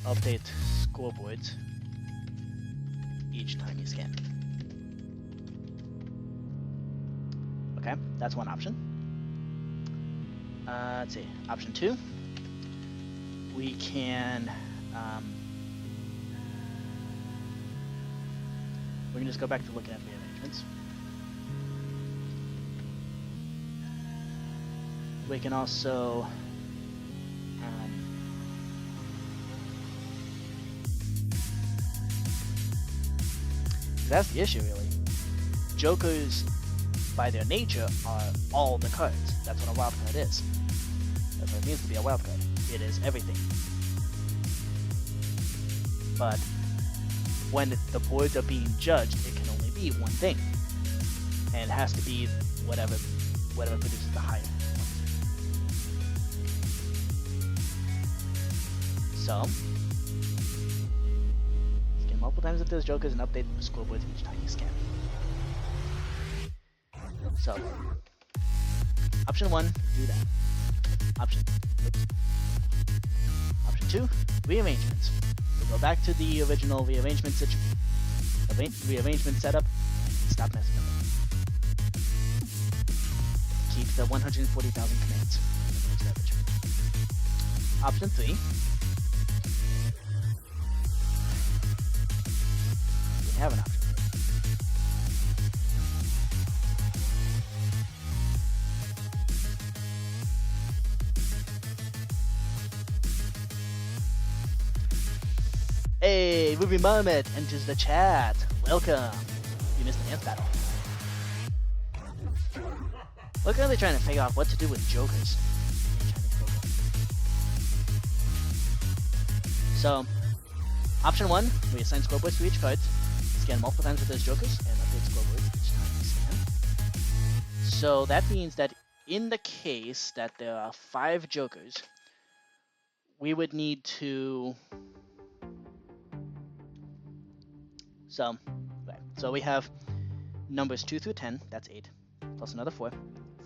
update scoreboards each time you scan. Okay, that's one option. Let's see, option 2. We can we can just go back to looking at rearrangements. We can also that's the issue, really. Jokers, by their nature, are all the cards. That's what a wild card is. That's what it means to be a wild card. It is everything. But when the boards are being judged, it can only be one thing, and it has to be whatever produces the higher one. So, scan multiple times if there's jokers and update the scoreboards each time you scan. So, option 1, do that. Option 2, rearrangements. We'll go back to the original rearrangement setup and stop messing with it. Keep the 140,000 commands. Option 3. We have an option. Hey, Ruby Marmot enters the chat. Welcome. You missed the dance battle. We're currently trying to figure out what to do with jokers in Chinese Poker. So, option 1, we assign scoreboards to each card, scan multiple times with those jokers, and update scoreboards each time we scan. So that means that in the case that there are 5 jokers, we would need to... So we have numbers 2 through 10, that's 8, plus another 4,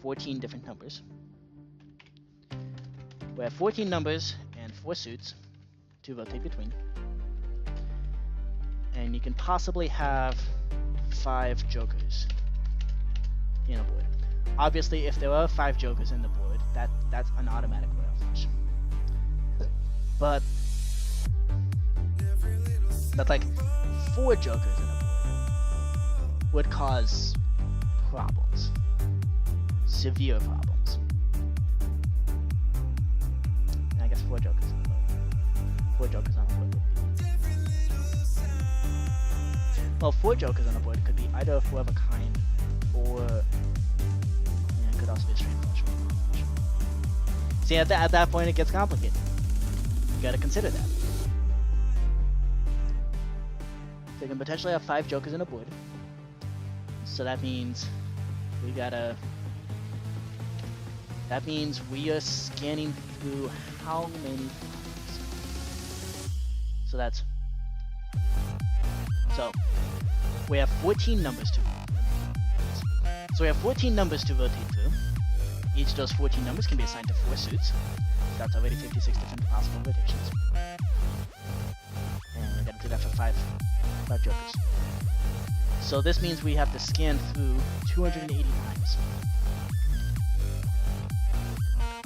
14 different numbers. We have 14 numbers and 4 suits to rotate between. And you can possibly have 5 jokers in a board. Obviously, if there are 5 jokers in the board, that's an automatic royal flush. But like 4 jokers in a board would cause problems. Severe problems. And I guess 4 jokers on the board. 4 jokers on the board would be... Well, 4 jokers on the board could be either a 4 of a kind, or... Yeah, it could also be a straight flush. See, at that point it gets complicated. You gotta consider that. So you can potentially have 5 jokers in a board. So that means we gotta... That means we are scanning through how many times? So that's... So, we have 14 numbers to rotate. So we have 14 numbers to rotate through. Each of those 14 numbers can be assigned to 4 suits. that's already 56 different possible rotations. And we gotta do that for five jokers. So this means we have to scan through 280 times.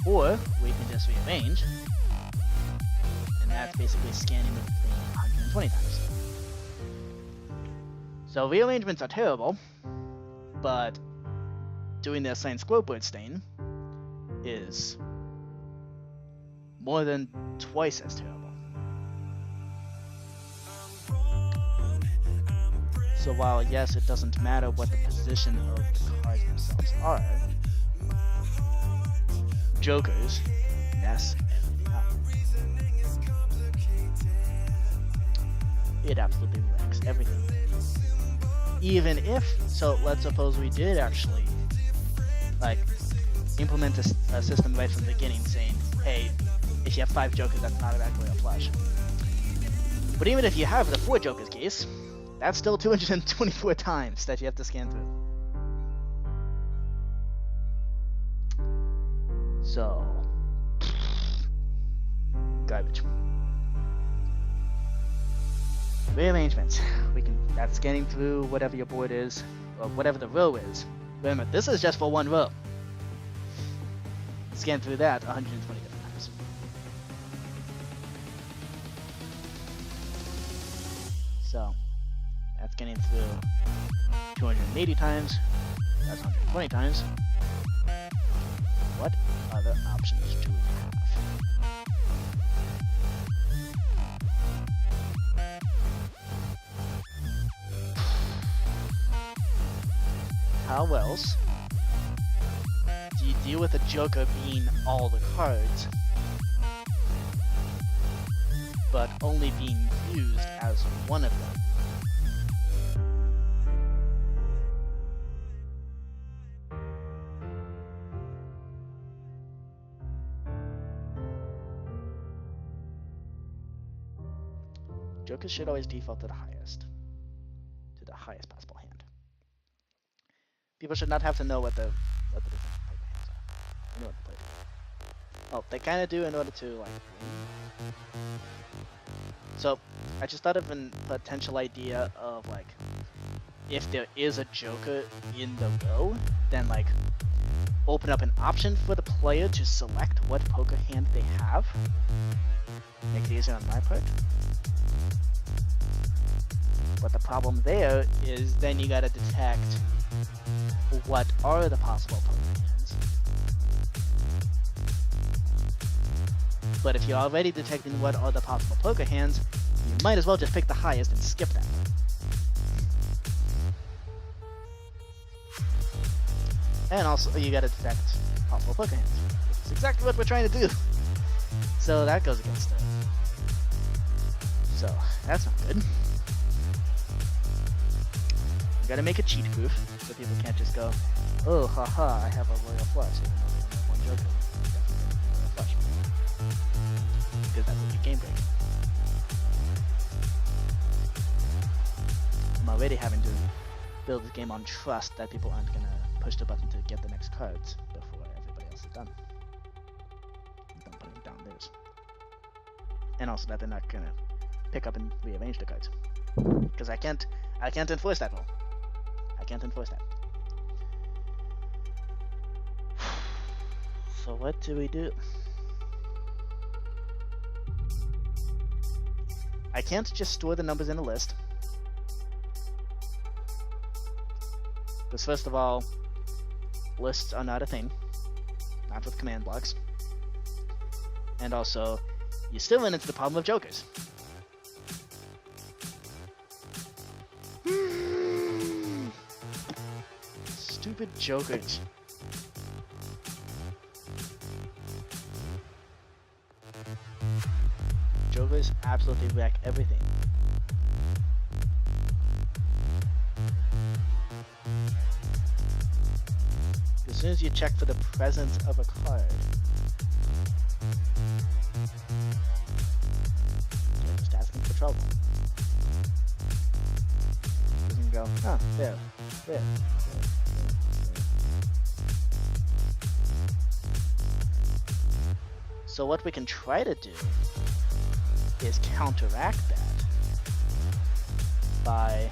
Or we can just rearrange, and that's basically scanning the thing 120 times. So rearrangements are terrible, but doing the assigned scroll bird stain is more than twice as terrible. So while yes, it doesn't matter what the position of the cards themselves are, jokers mess everything up. It absolutely wrecks everything. Even if, so let's suppose we did actually like implement a system right from the beginning saying, hey, if you have 5 jokers, that's not automatically a flush. But even if you have the 4 jokers case, that's still 224 times that you have to scan through. So, garbage. Rearrangements. That's scanning through whatever your board is, or whatever the row is. Remember, this is just for one row. Scan through that 120 different times. So, that's getting through 280 times. That's 120 times. What other options do we have? How else do you deal with a joker being all the cards, but only being used as one of them? Jokers should always default to the highest possible hand. People should not have to know what the different poker hands are. They know what to play to. Oh, they kind of do in order to like win. So I just thought of a potential idea of like, if there is a joker in the row, then like open up an option for the player to select what poker hand they have. Makes it easier on my part. But the problem there is then you gotta detect what are the possible poker hands. But if you're already detecting what are the possible poker hands, you might as well just pick the highest and skip that. And also you gotta detect possible poker hands, which is exactly what we're trying to do. So that goes against it. So that's not good. You gotta make a cheat proof so people can't just go, oh, haha, I have a royal flush, even though they have one joker. Royal flush. Because that would be game breaking. I'm already having to build this game on trust that people aren't gonna push the button to get the next cards before everybody else is done. I'm putting down theirs. And also that they're not gonna pick up and rearrange the cards. Because I can't enforce that rule. I can't enforce that. So what do we do? I can't just store the numbers in a list. Because first of all, lists are not a thing. Not with command blocks. And also, you still run into the problem of jokers. Stupid jokers. Jokers absolutely wreck everything. As soon as you check for the presence of a card, you're just asking for trouble. You can go, oh, there. So what we can try to do is counteract that by...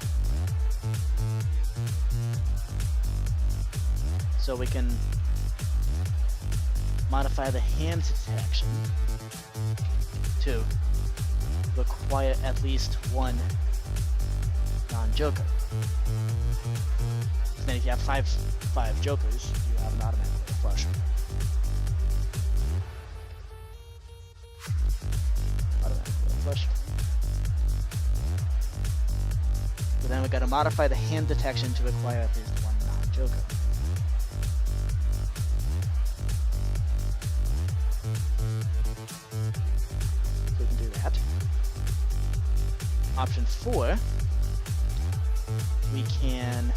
So we can modify the hand detection to require at least one non-joker. And then if you have five jokers, you have an automatic flush. Automatic flush. But then we gotta modify the hand detection to require at least one non-joker. So we can do that. Option 4, we can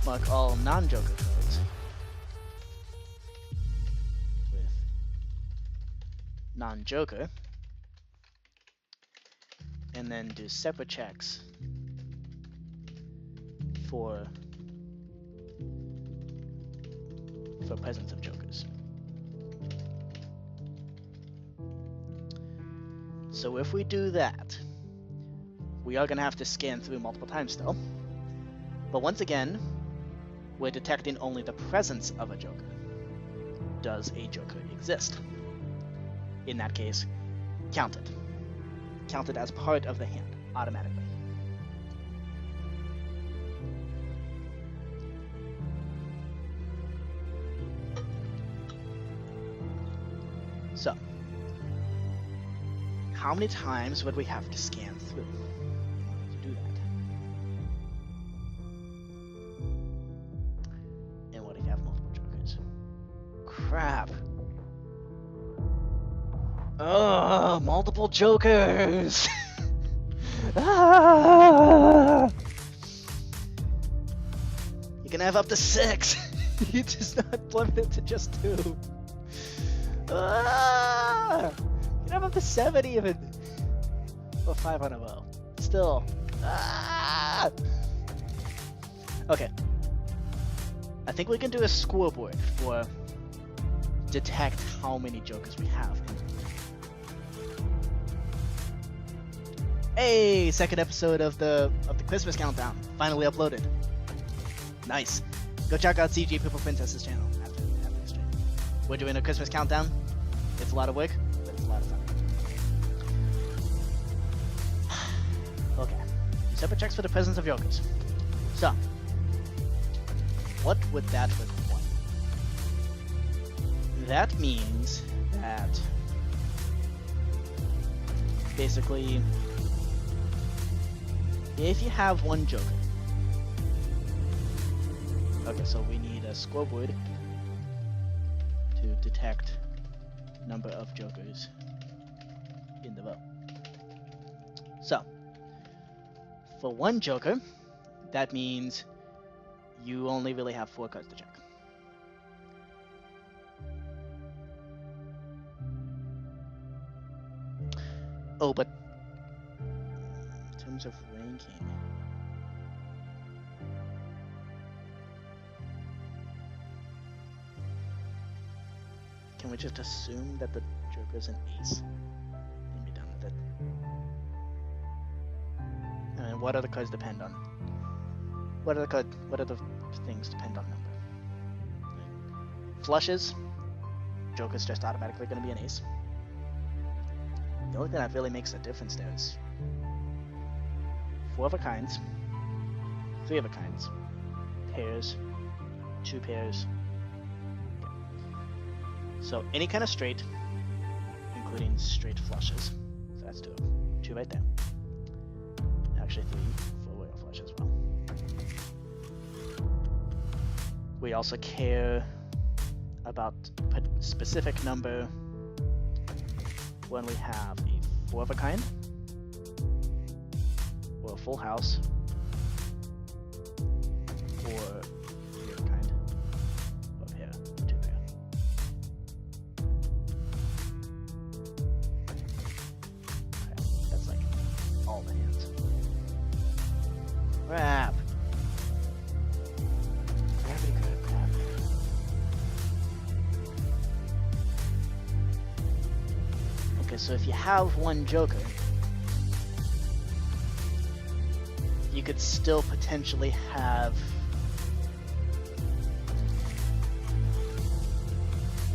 mark all non-joker codes with non-joker, and then do separate checks for presence of jokers. So if we do that, we are going to have to scan through multiple times still. But once again, we're detecting only the presence of a joker. Does a joker exist? In that case, count it. Count it as part of the hand, automatically. So, how many times would we have to scan through to do that? And what if you have multiple jokers? Crap. Oh, multiple jokers! Ah! You can have up to 6. You just not limit it to just 2. Ah! You can have up to 7 even. Or 5 on a row. Still. Ah! Okay. I think we can do a scoreboard for detect how many jokers we have. Hey, second episode of the Christmas countdown finally uploaded. Nice. Go check out CG Purple Princess's channel after this stream. We're doing a Christmas countdown. It's a lot of work, but it's a lot of fun. Okay. Separate checks for the presence of jokers. So, what would that require? That means that basically, if you have one joker, okay, so we need a scoreboard to detect number of jokers in the row. So, for one joker, that means you only really have 4 cards to check. Oh, but in terms of ranking, can we just assume that the Joker's an ace and be done with it? And what other cards depend on? What other things depend on number? Flushes, Joker's just automatically going to be an ace. The only thing that really makes a difference there is 4 of a kinds, 3 of a kinds, pairs, 2 pairs. So any kind of straight, including straight flushes. So that's 2 right there. Actually 3 for royal flush as well. We also care about a specific number when we have a 4 of a kind, or a full house, or 3 of a kind, or a pair, 2 pair. Okay, that's like all the hands. Crap. so if you have one joker, you could still potentially have...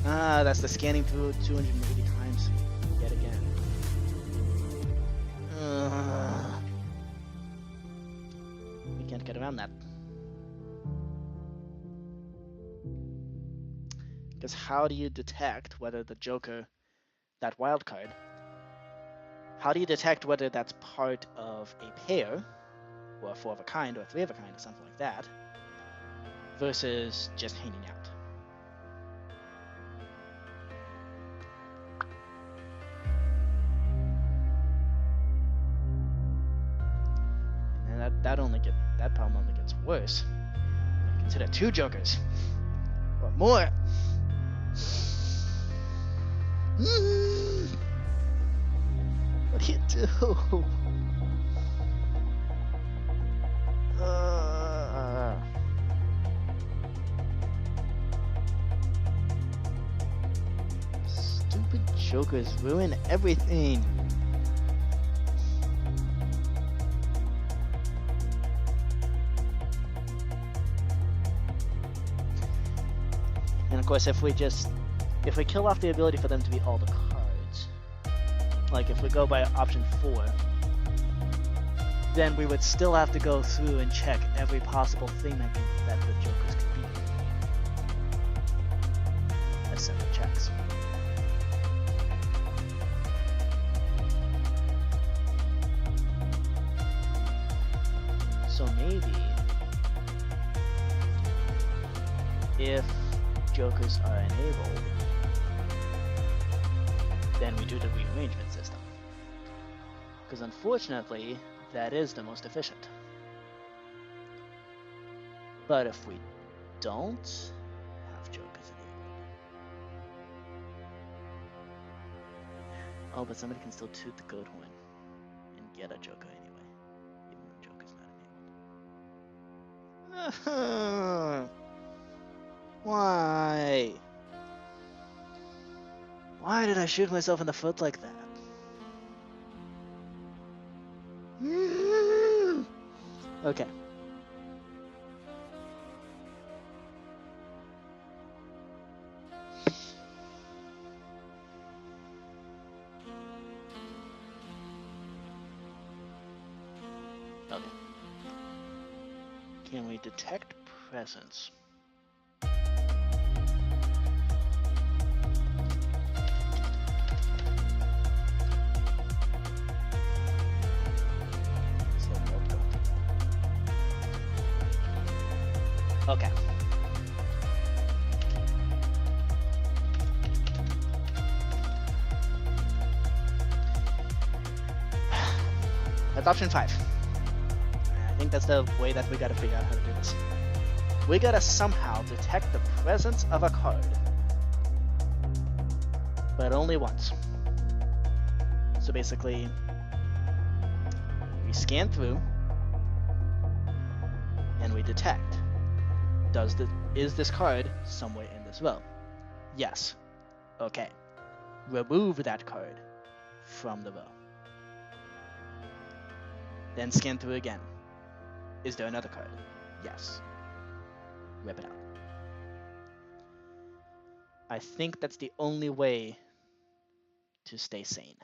Ah, that's the scanning through 280 times yet again. We can't get around that. Because how do you detect whether the joker, that wild card, how do you detect whether that's part of a pair, or a 4 of a kind, or a 3 of a kind, or something like that, versus just hanging out? And that problem only gets worse. Consider 2 jokers or more. What do you do? Stupid jokers ruin everything. And of course, if we kill off the ability for them to be all the cards, like if we go by option 4, then we would still have to go through and check every possible thing that the jokers could be as separate checks. So maybe if jokers are enabled, then we do the rearrangement system. Because unfortunately, that is the most efficient. But if we don't have jokers enabled... Oh, but somebody can still toot the goat horn and get a joker anyway, even when joker's not enabled. Why? Why did I shoot myself in the foot like that? Okay. Okay. Can we detect presence? Okay. That's option 5. I think that's the way that we gotta figure out how to do this. We gotta somehow detect the presence of a card, but only once. So basically, we scan through and we detect. Is this card somewhere in this row? Yes. Okay. Remove that card from the row. Then scan through again. Is there another card? Yes. Rip it out. I think that's the only way to stay sane.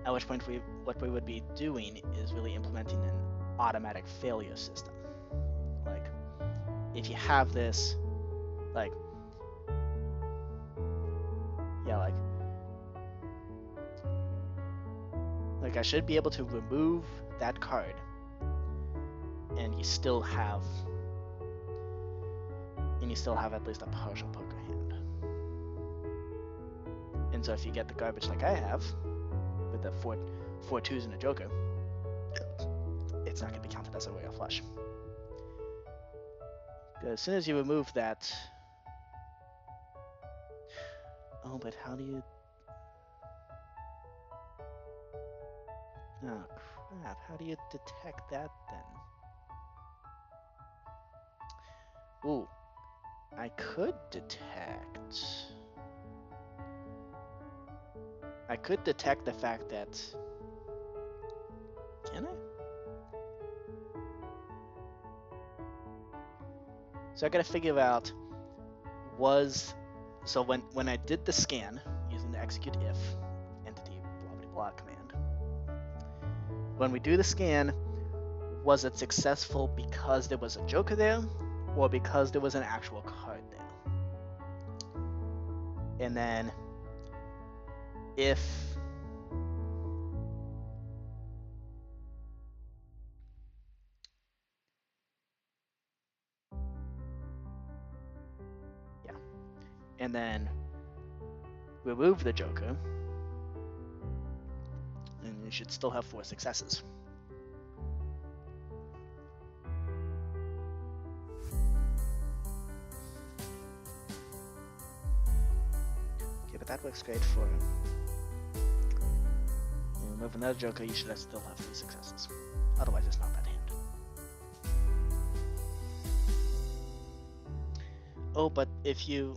At which point what we would be doing is really implementing an automatic failure system. Like, if you have this, like, yeah, like I should be able to remove that card, and you still have at least a partial poker hand. And so if you get the garbage like I have, with the four twos and a joker, it's not going to be counted as a royal flush. As soon as you remove that... Oh, but how do you... Oh crap, how do you detect that then? Ooh, I could detect... I could detect the fact that... Can I? So I gotta figure out was... So when I did the scan using the execute if entity blah blah blah command, when we do the scan, was it successful because there was a joker there or because there was an actual card there? And then if yeah, and then remove the joker, and you should still have 4 successes. Okay, but that works great for remove another joker, you should still have 3 successes. Otherwise it's not that hand. Oh, but if you...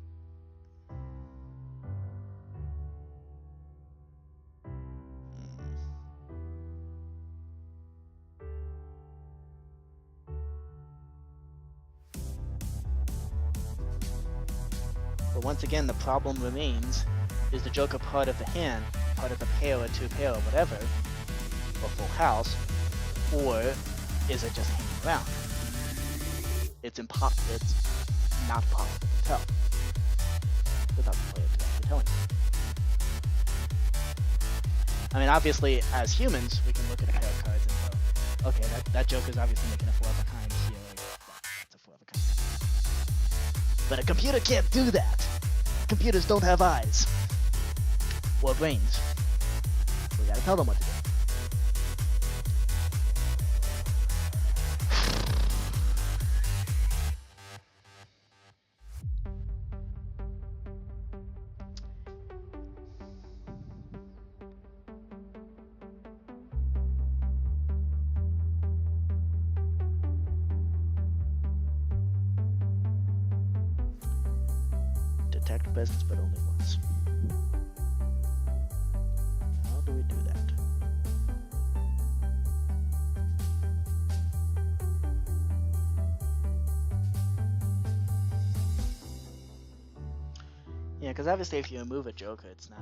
But once again, the problem remains, is the joker part of the hand, part of the pair or 2 pair or whatever, or full house, or is it just hanging around? It's not possible to tell without the player directly telling you. I mean, obviously, as humans, we can look at a pair of cards and go, okay, that joker's obviously making a 4 of a kind here, that's a 4 of a kind. But a computer can't do that! Computers don't have eyes. Or brains. We gotta tell them what to do. Detect presence, but only once. How do we do that? Yeah, because obviously if you remove a joker, it's not...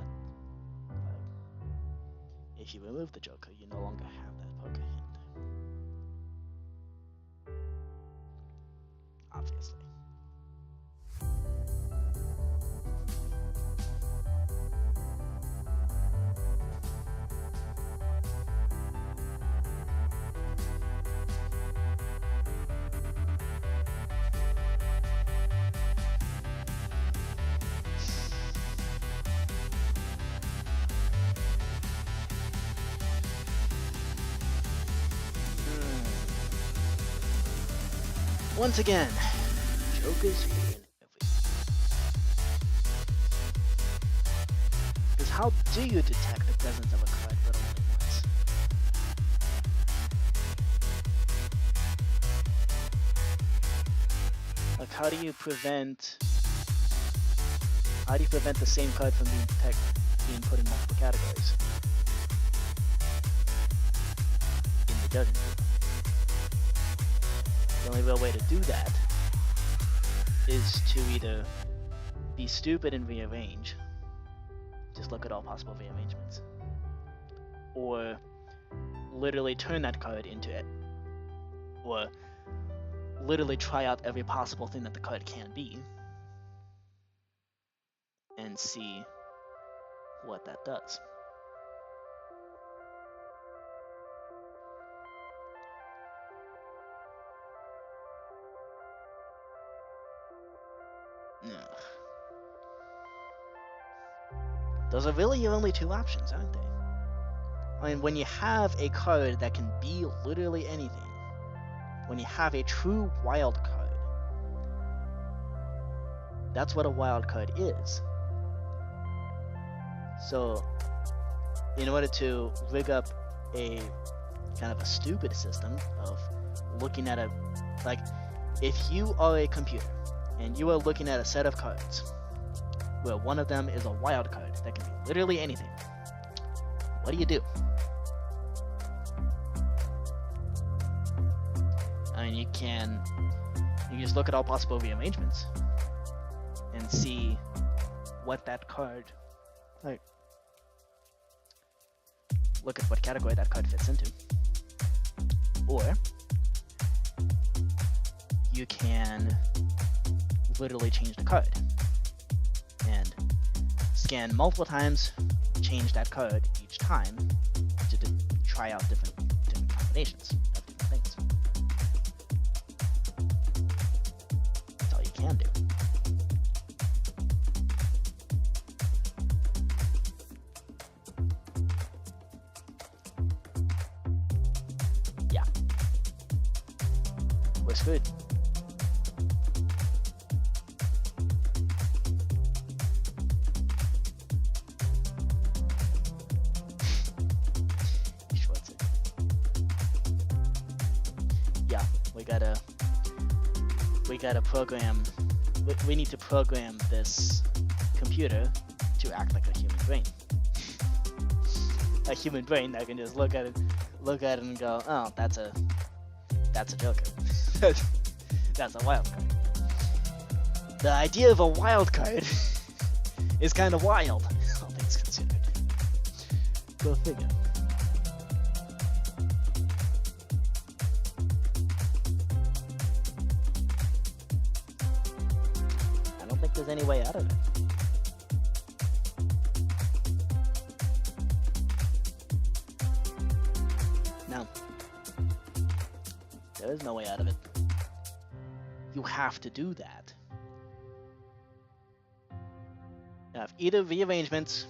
if you remove the joker, you no longer have that poker hand. Obviously. Once again, jokers ruin everything. Because how do you detect the presence of a card but only once? Like, how do you prevent the same card from being put in multiple categories? In the judging group. The only real way to do that is to either be stupid and rearrange, just look at all possible rearrangements, or literally turn that card into it, or literally try out every possible thing that the card can be, and see what that does. Ugh. Those are really your only 2 options, aren't they? I mean, when you have a card that can be literally anything, when you have a true wild card, that's what a wild card is. So, in order to rig up a kind of a stupid system of looking at like, if you are a computer and you are looking at a set of cards where one of them is a wild card that can be literally anything, what do you do? I mean, you can just look at all possible rearrangements and see what that card, like, look at what category that card fits into. Or you can literally change the card and scan multiple times, change that card each time to try out different combinations of different things. That's all you can do. Yeah. We're screwed. We gotta program, we need to program this computer to act like a human brain. A human brain that can just look at it and go, oh, that's a joker. That's a wild card. The idea of a wild card is kind of wild, all things considered. Go figure. There's any way out of it. No. There is no way out of it. You have to do that. You have either rearrangements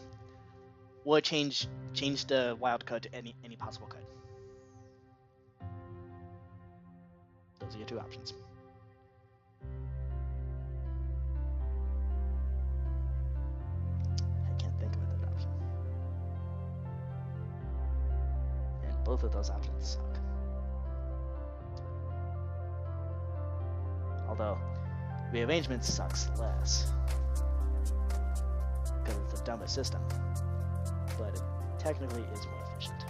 or change the wild card to any possible card. Those are your two options. Both of those options suck. Although, rearrangement sucks less. Because it's a dumber system. But it technically is more efficient.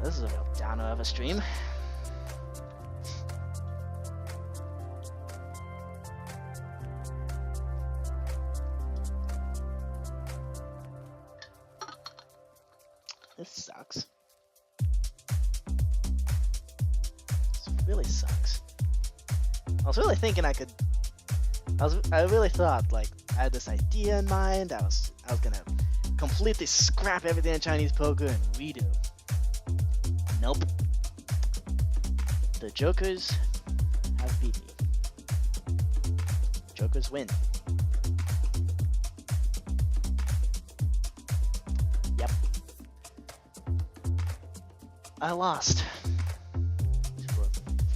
This is a real downer of a stream. This sucks. This really sucks. I was really thinking I really thought, like, I had this idea in mind. I was gonna completely scrap everything in Chinese poker and redo. Nope. The jokers have beat me. Jokers win. I lost to a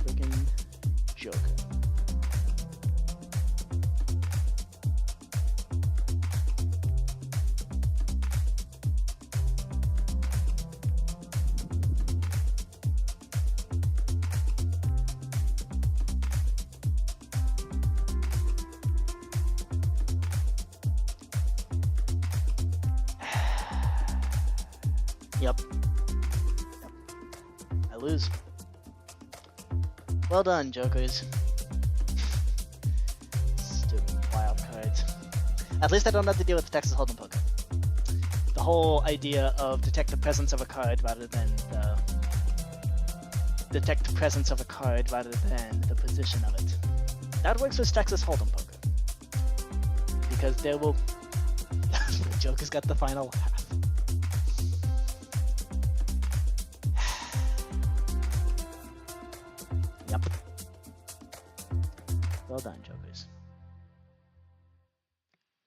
freaking joker. Yep. Lose. Well done, jokers. Stupid wild cards. At least I don't have to deal with the Texas Hold'em poker. The whole idea of detect the presence of a card rather than the position of it. That works with Texas Hold'em poker. Because there will the joker's got the final half. Well done, jokers.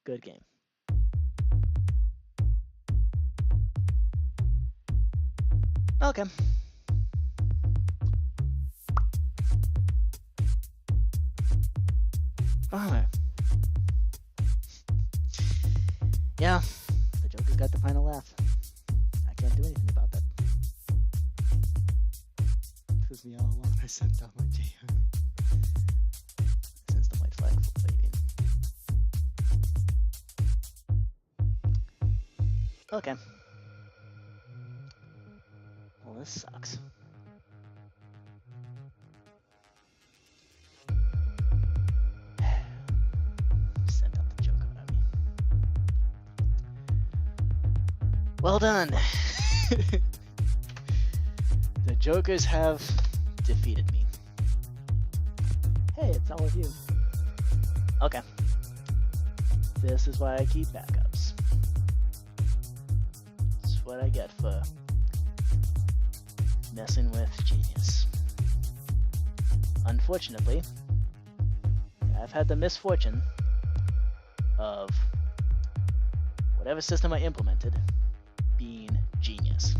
Good game. Okay. Bummer. Yeah, the Joker's got the final laugh. I can't do anything about that. It was me all along. I sent out my JO. Since the white flag for waiting. Okay. Well, this sucks. Sent out the Joker at me. Well done. The Jokers have defeated me. Hey, it's all of you. Okay. This is why I keep backups. It's what I get for messing with genius. Unfortunately, I've had the misfortune of whatever system I implemented being genius.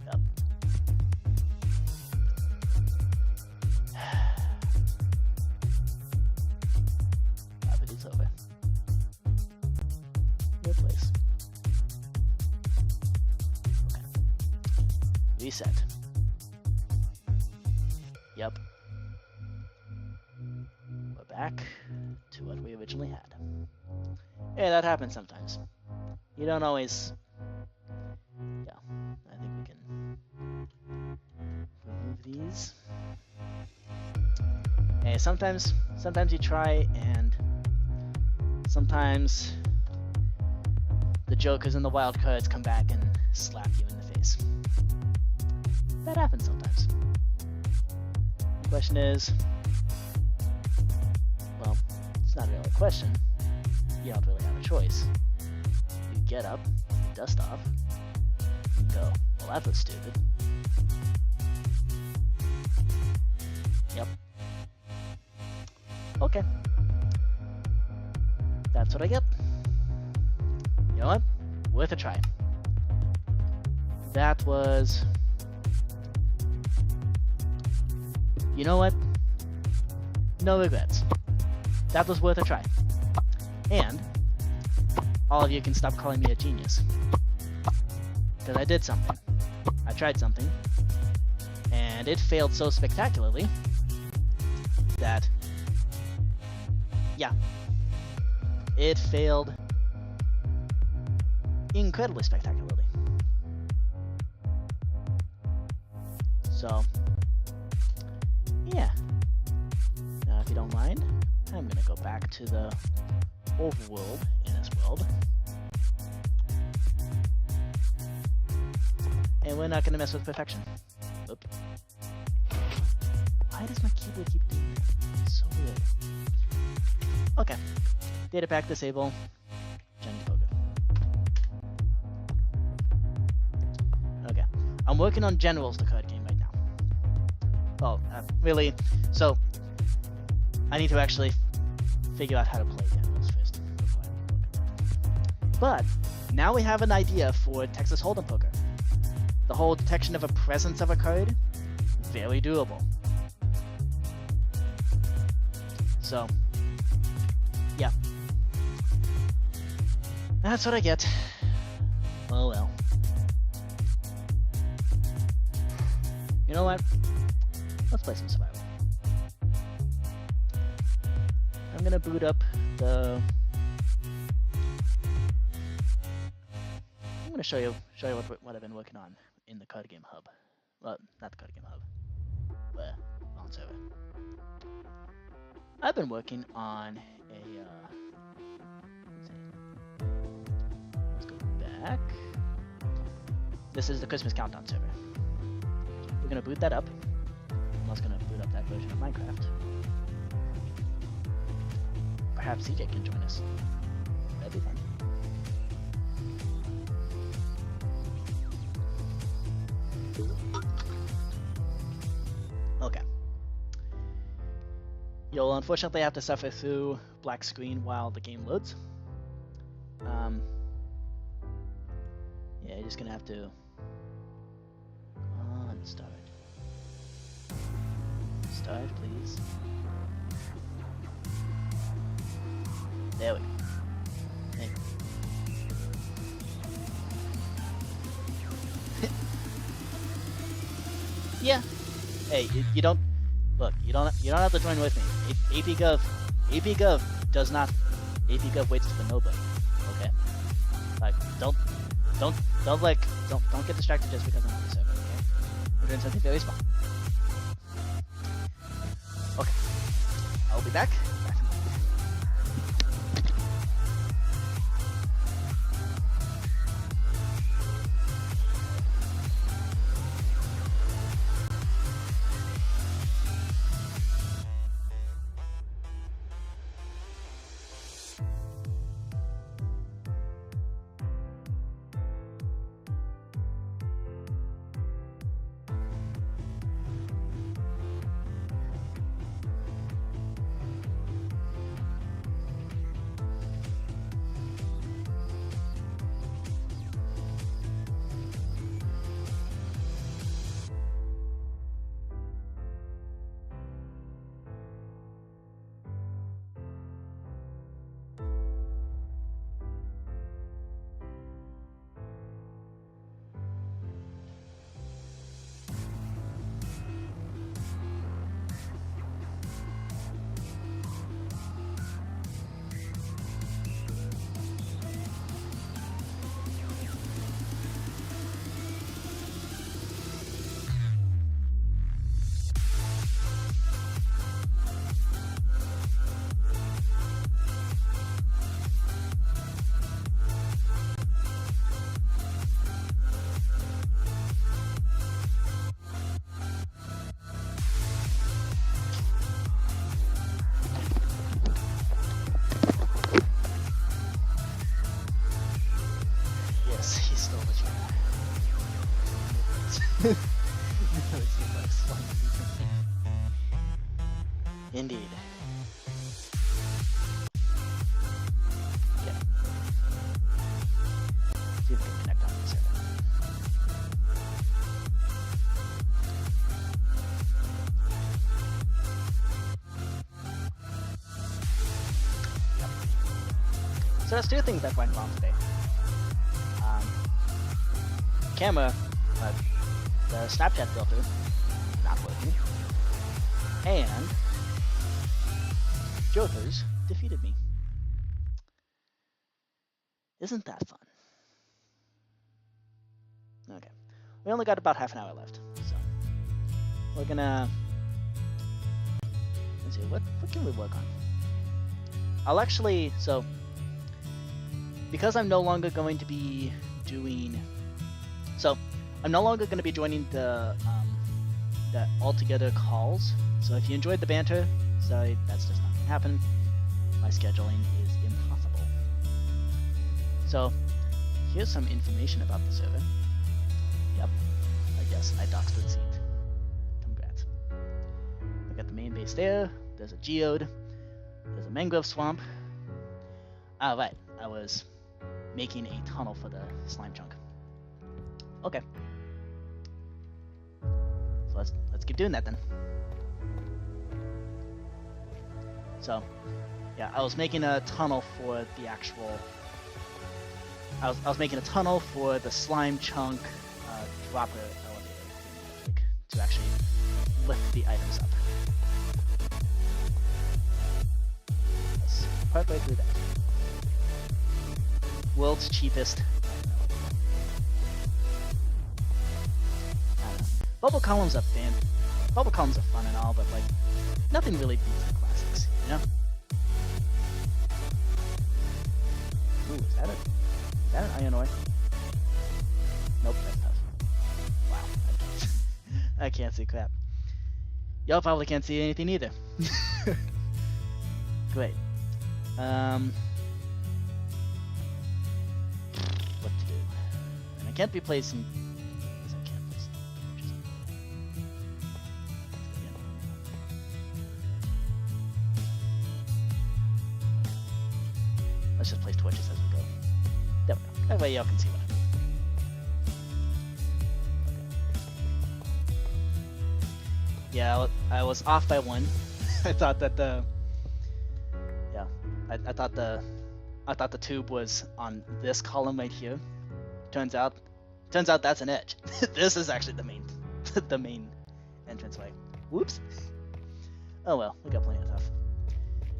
Yep. But it's over. New place. Okay. Reset. Yep. We're back to what we originally had. Hey, that happens sometimes. You don't always... Yeah, I think we can remove these. Hey, sometimes you try and sometimes the Jokers and the wild cards come back and slap you in the face. That happens sometimes. The question is, well, it's not really a question. You don't really have a choice. You get up, you dust off, and go, well, that was stupid. Yep. Okay. That's what I get. You know what? Worth a try. That was... You know what? No regrets. That was worth a try. And all of you can stop calling me a genius. Because I did something. I tried something. And it failed so spectacularly that... Yeah. It failed incredibly spectacularly. So... Yeah. Now, if you don't mind, I'm gonna go back to the overworld in this world. And we're not gonna mess with perfection. Oop. Why does my keyboard keep doing that? It's so weird. Okay. Data pack disable. Chinese poker. Okay. I'm working on generals, the card game right now. Well, really, so I need to actually figure out how to play generals first before I can work on that. But now we have an idea for Texas Hold'em poker. The whole detection of a presence of a card, very doable. So, yeah. That's what I get. Oh well. You know what? Let's play some survival. I'm gonna boot up the... I'm gonna show you what I've been working on in the card game hub. Well, not the card game hub. Where? On server. I've been working on a let's go back. This is the Christmas Countdown server. We're gonna boot that up. I'm also gonna boot up that version of Minecraft. Perhaps CJ can join us. That'd be fun. Okay. You'll unfortunately have to suffer through black screen while the game loads. Yeah, you're just gonna have to... Come on. Start. Start, please. There we go. Hey. Yeah. Hey, you don't look. You don't have to join with me. AP Gov does not. AP Gov waits for nobody. Okay. Like don't get distracted just because I'm on the server. Okay. We're doing something very small. Okay. I'll be back. Indeed. Yeah. See if we can connect on the server. Yep. So there's two things that went wrong today. Camera, the Snapchat filter, not working, and Jokers defeated me. Isn't that fun? Okay. We only got about half an hour left, so we're gonna let's see what can we work on. I'll actually because I'm no longer going to be doing I'm no longer going to be joining the all-together calls. So if you enjoyed the banter, sorry, that's just not going to happen. My scheduling is impossible. So here's some information about the server. Yep, I guess I doxed the seat. Congrats. I got the main base there. There's a geode. There's a mangrove swamp. Ah, right. I was making a tunnel for the slime chunk. Okay. So let's keep doing that then. So, yeah, I was making a tunnel for the actual. I was making a tunnel for the slime chunk dropper elevator to actually lift the items up. Let's partway through that. World's cheapest. Bubble columns are fun. Bubble columns are fun and all, but like nothing really beats the classics, you know? Ooh, is that an iron ore? Nope, that's tough. Wow, I can't see crap. Y'all probably can't see anything either. Great. What to do? And I can't be placing. Let's just place torches as we go. There we go. That way y'all can see what I Yeah, I was off by one. I thought that the yeah, I thought the tube was on this column right here. Turns out that's an edge. This is actually the main the main entranceway. Whoops. Oh well, we got plenty of tough.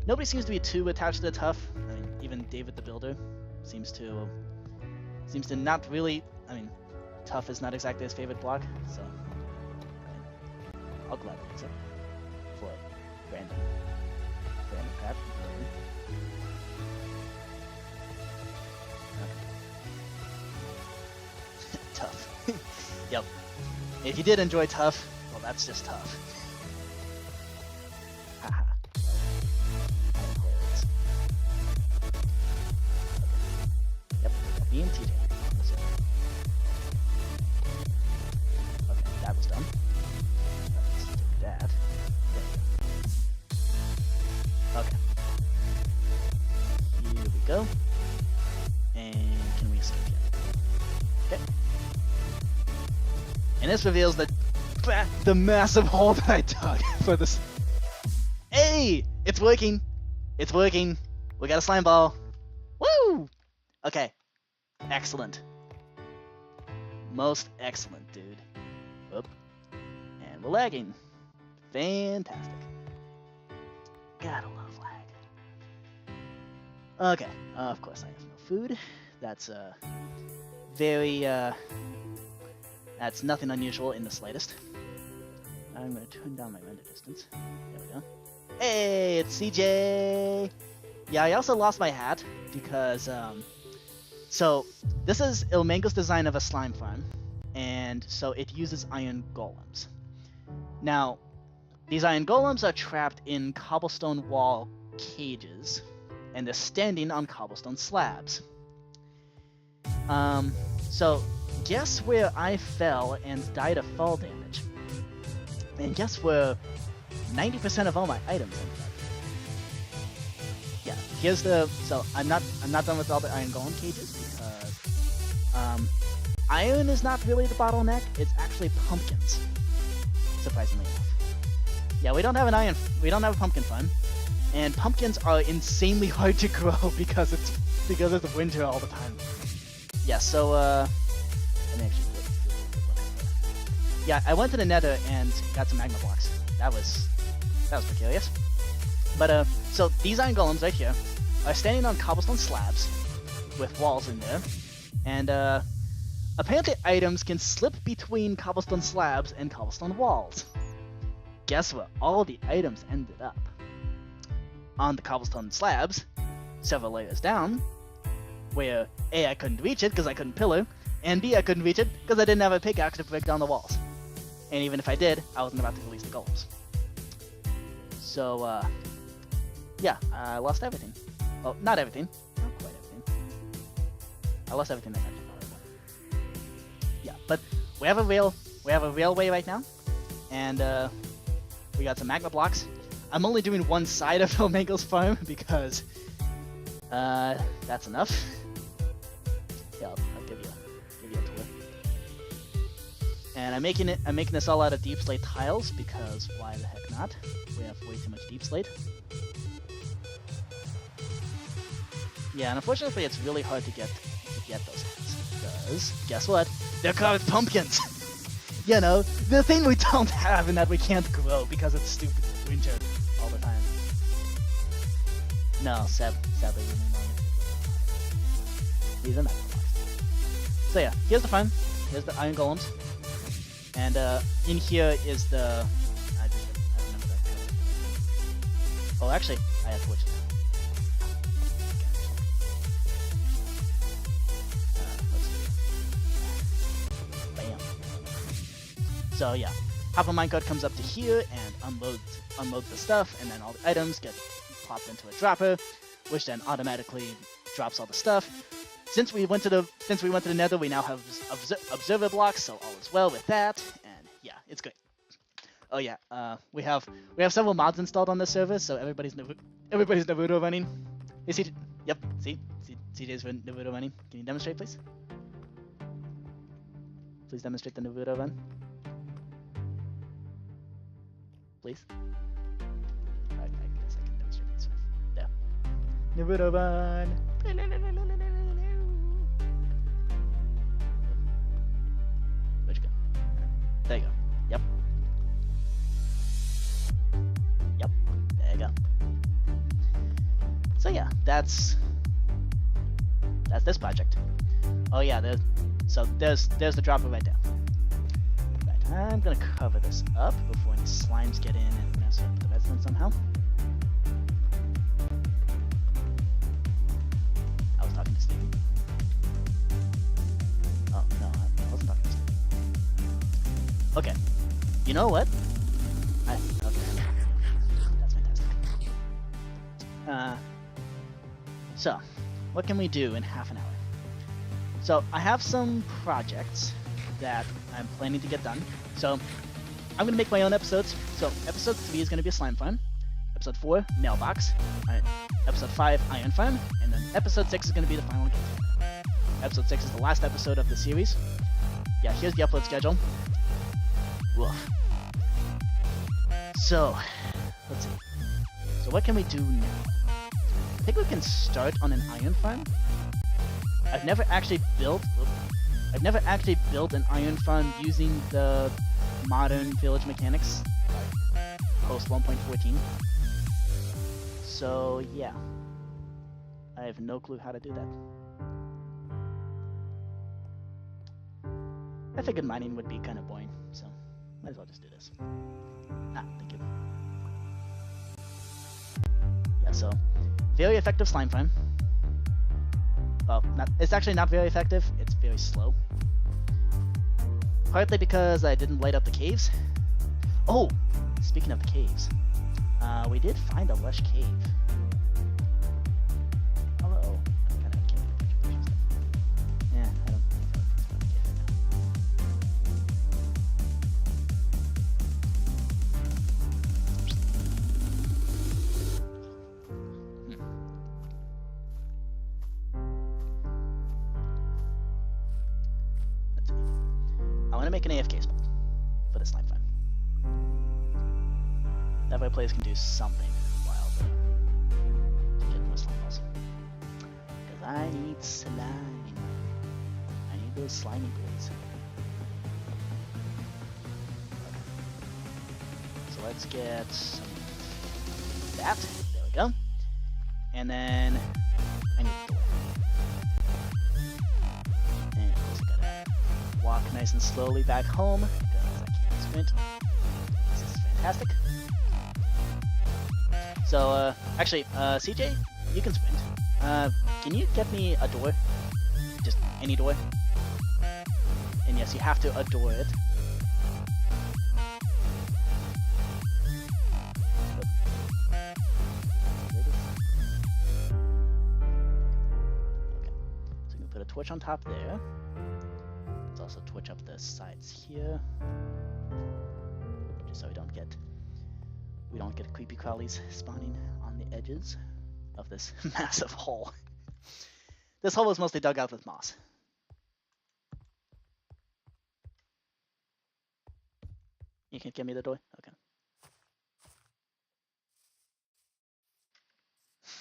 Nobody seems to be too attached to the tough. I mean, even David the Builder seems to not really. I mean, tough is not exactly his favorite block, so I mean, I'll gladly use it for random crap. Okay. Tough. Yep. If you did enjoy tough, well, that's just tough. Haha. Yep, me and TJ. Okay, that was done. Let's do that. Okay. Here we go. And can we escape yet? Okay. And this reveals the massive hole that I dug for this. Hey! It's working! It's working! We got a slime ball! Woo! Okay. Excellent. Most excellent, dude. Oop. And we're lagging. Fantastic. Gotta love lag. Okay. Of course I have no food. That's very that's nothing unusual in the slightest. I'm gonna turn down my render distance. There we go. Hey, it's CJ! Yeah, I also lost my hat because so this is Ilmango's design of a slime farm, and so it uses iron golems. Now, these iron golems are trapped in cobblestone wall cages, and they're standing on cobblestone slabs. So guess where I fell and died of fall damage? And guess where 90% of all my items ended up? Yeah, here's the so I'm not done with all the iron golem cages because iron is not really the bottleneck, it's actually pumpkins. Surprisingly enough. Yeah, we don't have a pumpkin farm. And pumpkins are insanely hard to grow because it's winter all the time. Yeah, so let me actually yeah, I went to the Nether and got some magma blocks. That was precarious. But so these iron golems right here are standing on cobblestone slabs with walls in there, and apparently items can slip between cobblestone slabs and cobblestone walls. Guess where all the items ended up? On the cobblestone slabs, several layers down, where A, I couldn't reach it because I couldn't pillar, and B, I couldn't reach it because I didn't have a pickaxe to break down the walls. And even if I did, I wasn't about to release the golems. So, yeah, I lost everything. Well, not everything. Not quite everything. I lost everything that's actually valuable. Yeah, but we have a railway right now, and we got some magma blocks. I'm only doing one side of Ilmango's farm because that's enough. Yeah, I'll give you a tour. And I'm making this all out of deep slate tiles because why the heck not? We have way too much deep slate. Yeah, and unfortunately it's really hard to get those hats because guess what? They're carved pumpkins. You know, the thing we don't have and that we can't grow because it's stupid winter all the time. No, sadly we need more. These are not blocks. So yeah, here's the farm. Here's the iron golems. And in here is the I remember that color. Oh, actually, I have torches now. Let's see. Bam. So yeah, half a minecart comes up to here and unloads the stuff, and then all the items get popped into a dropper, which then automatically drops all the stuff. Since we went to the Nether, we now have observer blocks, so all is well with that, and yeah, it's great. Oh yeah, we have several mods installed on this server, so everybody's Naruto running. Is he? Yep. See, CJ's Naruto running. Can you demonstrate, please? Please demonstrate the Naruto run. please. I guess I can demonstrate this. There. Naruto run. Where'd you go? There you go. Yep. Yep. There you go. So yeah, that's this project. Oh yeah, there's the dropper right there. Right, I'm gonna cover this up before any slimes get in and mess up the redstone somehow. I was talking to Stevie. Oh no, I wasn't talking to Stevie. Okay, you know what? Okay, that's fantastic. So, what can we do in half an hour? So, I have some projects that I'm planning to get done. So, I'm going to make my own episodes. So, episode 3 is going to be a slime farm. Episode 4, mailbox. Episode 5, iron farm. And then episode 6 is going to be the final game. Episode 6 is the last episode of the series. Yeah, here's the upload schedule. Woof. So, let's see. So, what can we do now? I think we can start on an iron farm. I've never actually built an iron farm using the modern village mechanics, like post 1.14. So yeah, I have no clue how to do that. I figured mining would be kind of boring, so might as well just do this. Thank you. Yeah, so very effective slime farm. Well, it's actually not very effective, it's very slow. Partly because I didn't light up the caves. Oh, speaking of the caves, we did find a lush cave. Hello. I kind of can't get a picture of stuff. Yeah, I don't feel like it's about the cave right now. Let's see. I want to make an AFK spot for the slime farm. That way players can do something while to get more slime balls. Because I need slime. I need those slimy boys. Okay. So let's get some of that. There we go. And then I need a door. And of course I gotta walk nice and slowly back home because I can't sprint. This is fantastic. So, actually, CJ, you can sprint. Can you get me a door? Just any door? And yes, you have to adore it. Okay. So we can put a torch on top there. Let's also torch up the sides here. Just so we don't get creepy crawlies spawning on the edges of this massive hole. This hole was mostly dug out with moss. You can't get me the door?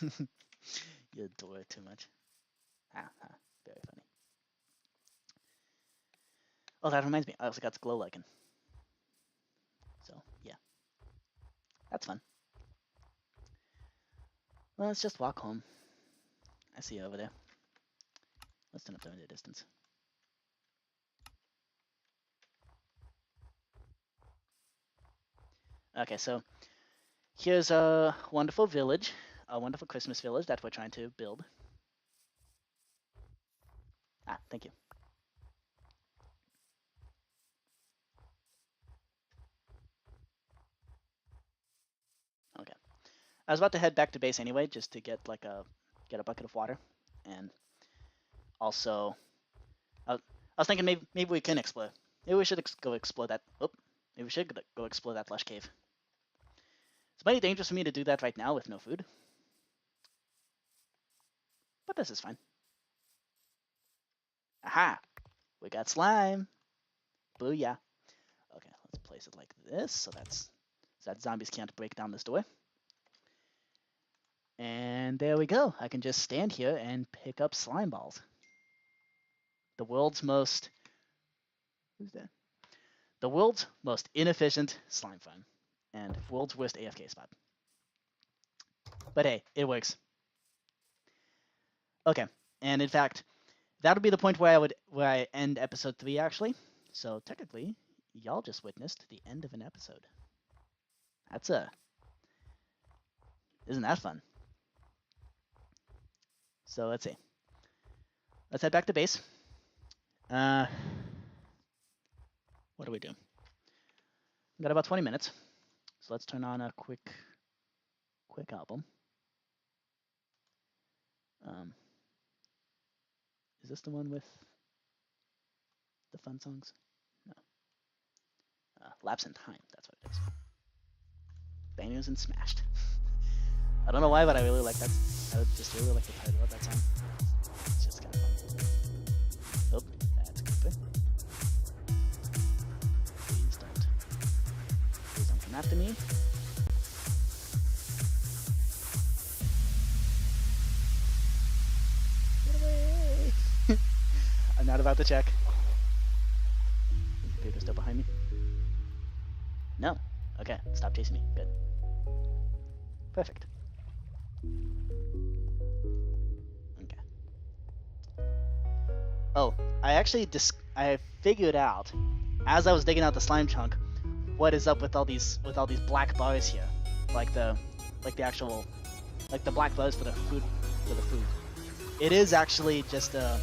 Okay. You adore it too much. Very funny. Oh, that reminds me, I also got glow lichen. So, yeah. That's fun. Well, let's just walk home. I see you over there. Let's turn up the render distance. Okay, so here's a wonderful village, a wonderful Christmas village that we're trying to build. Thank you. Okay. I was about to head back to base anyway, just to get get a bucket of water, and also, I was thinking maybe we can explore. Maybe we should go explore that. Maybe we should go explore that lush cave. It's mighty dangerous for me to do that right now with no food, but this is fine. Aha! We got slime. Booyah! Okay, let's place it like this, so so that zombies can't break down this door. And there we go. I can just stand here and pick up slime balls. The world's most... Who's that? The world's most inefficient slime farm. And world's worst AFK spot. But hey, it works. Okay, and in fact, that'll be the point where I end episode 3 actually. So technically, y'all just witnessed the end of an episode. Isn't that fun? So let's see. Let's head back to base. What do we do? We've got about 20 minutes. So let's turn on a quick album. Is this the one with the fun songs? No. Lapse in Time, that's what it is. Bangers and Smashed. I don't know why, but I really like that. I just really like the title of that song. It's just kind of fun. Oh, that's a creeper. Please don't come after me. Get away! I'm not about to check. Is the creeper still behind me? No. Okay, stop chasing me. Good. Perfect. Okay. Oh, I figured out as I was digging out the slime chunk what is up with all these black bars here, like the black bars for the food It is actually just so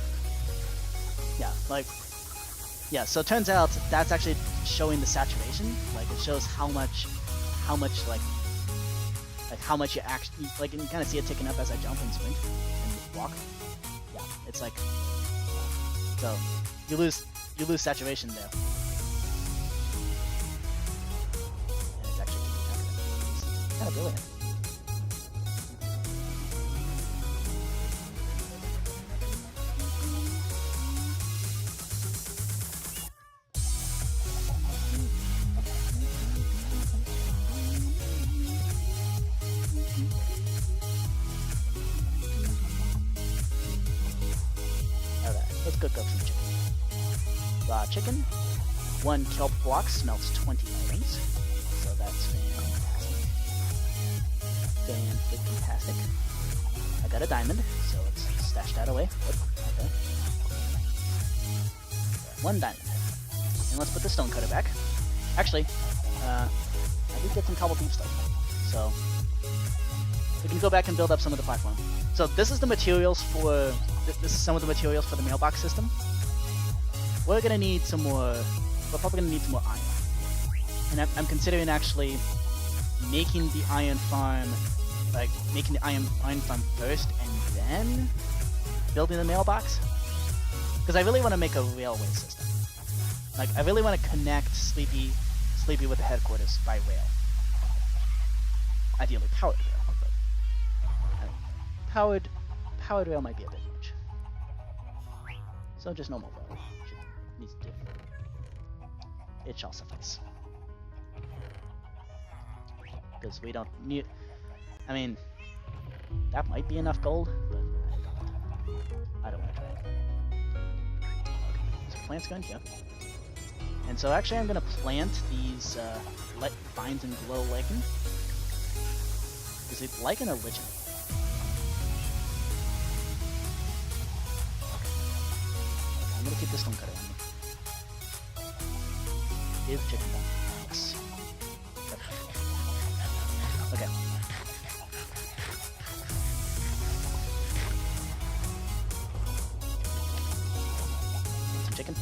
it turns out that's actually showing the saturation. Like it shows how much you actually, like, you can kind of see it ticking up as I jump and sprint and walk. Yeah, it's like, so you lose saturation there. And it's actually kind of brilliant. Cook up some chicken. Raw chicken. 1 kelp block smelts 20 items. So that's fantastic. I got a diamond, so let's stash that away. Okay. 1 diamond. And let's put the stone cutter back. Actually, I did get some cobbled deep stuff. So we can go back and build up some of the platform. So this is the materials for this is some of the materials for the mailbox system. We're gonna need some more. We're probably gonna need some more iron, and I'm considering actually making the iron farm, first, and then building the mailbox. Because I really want to make a railway system. Like I really want to connect Sleepy with the headquarters by rail. Ideally powered rail, but powered rail might be a bit much. So just normal rail needs to do. It shall suffice. Because we don't need... I mean, that might be enough gold, but I don't want to try it. Okay, so plants going here. And so actually I'm going to plant these vines and glow lichen. Is it lichen or lichen? I'm gonna keep this stone cutter on me. Give chicken down. Yes. Okay. Some chicken.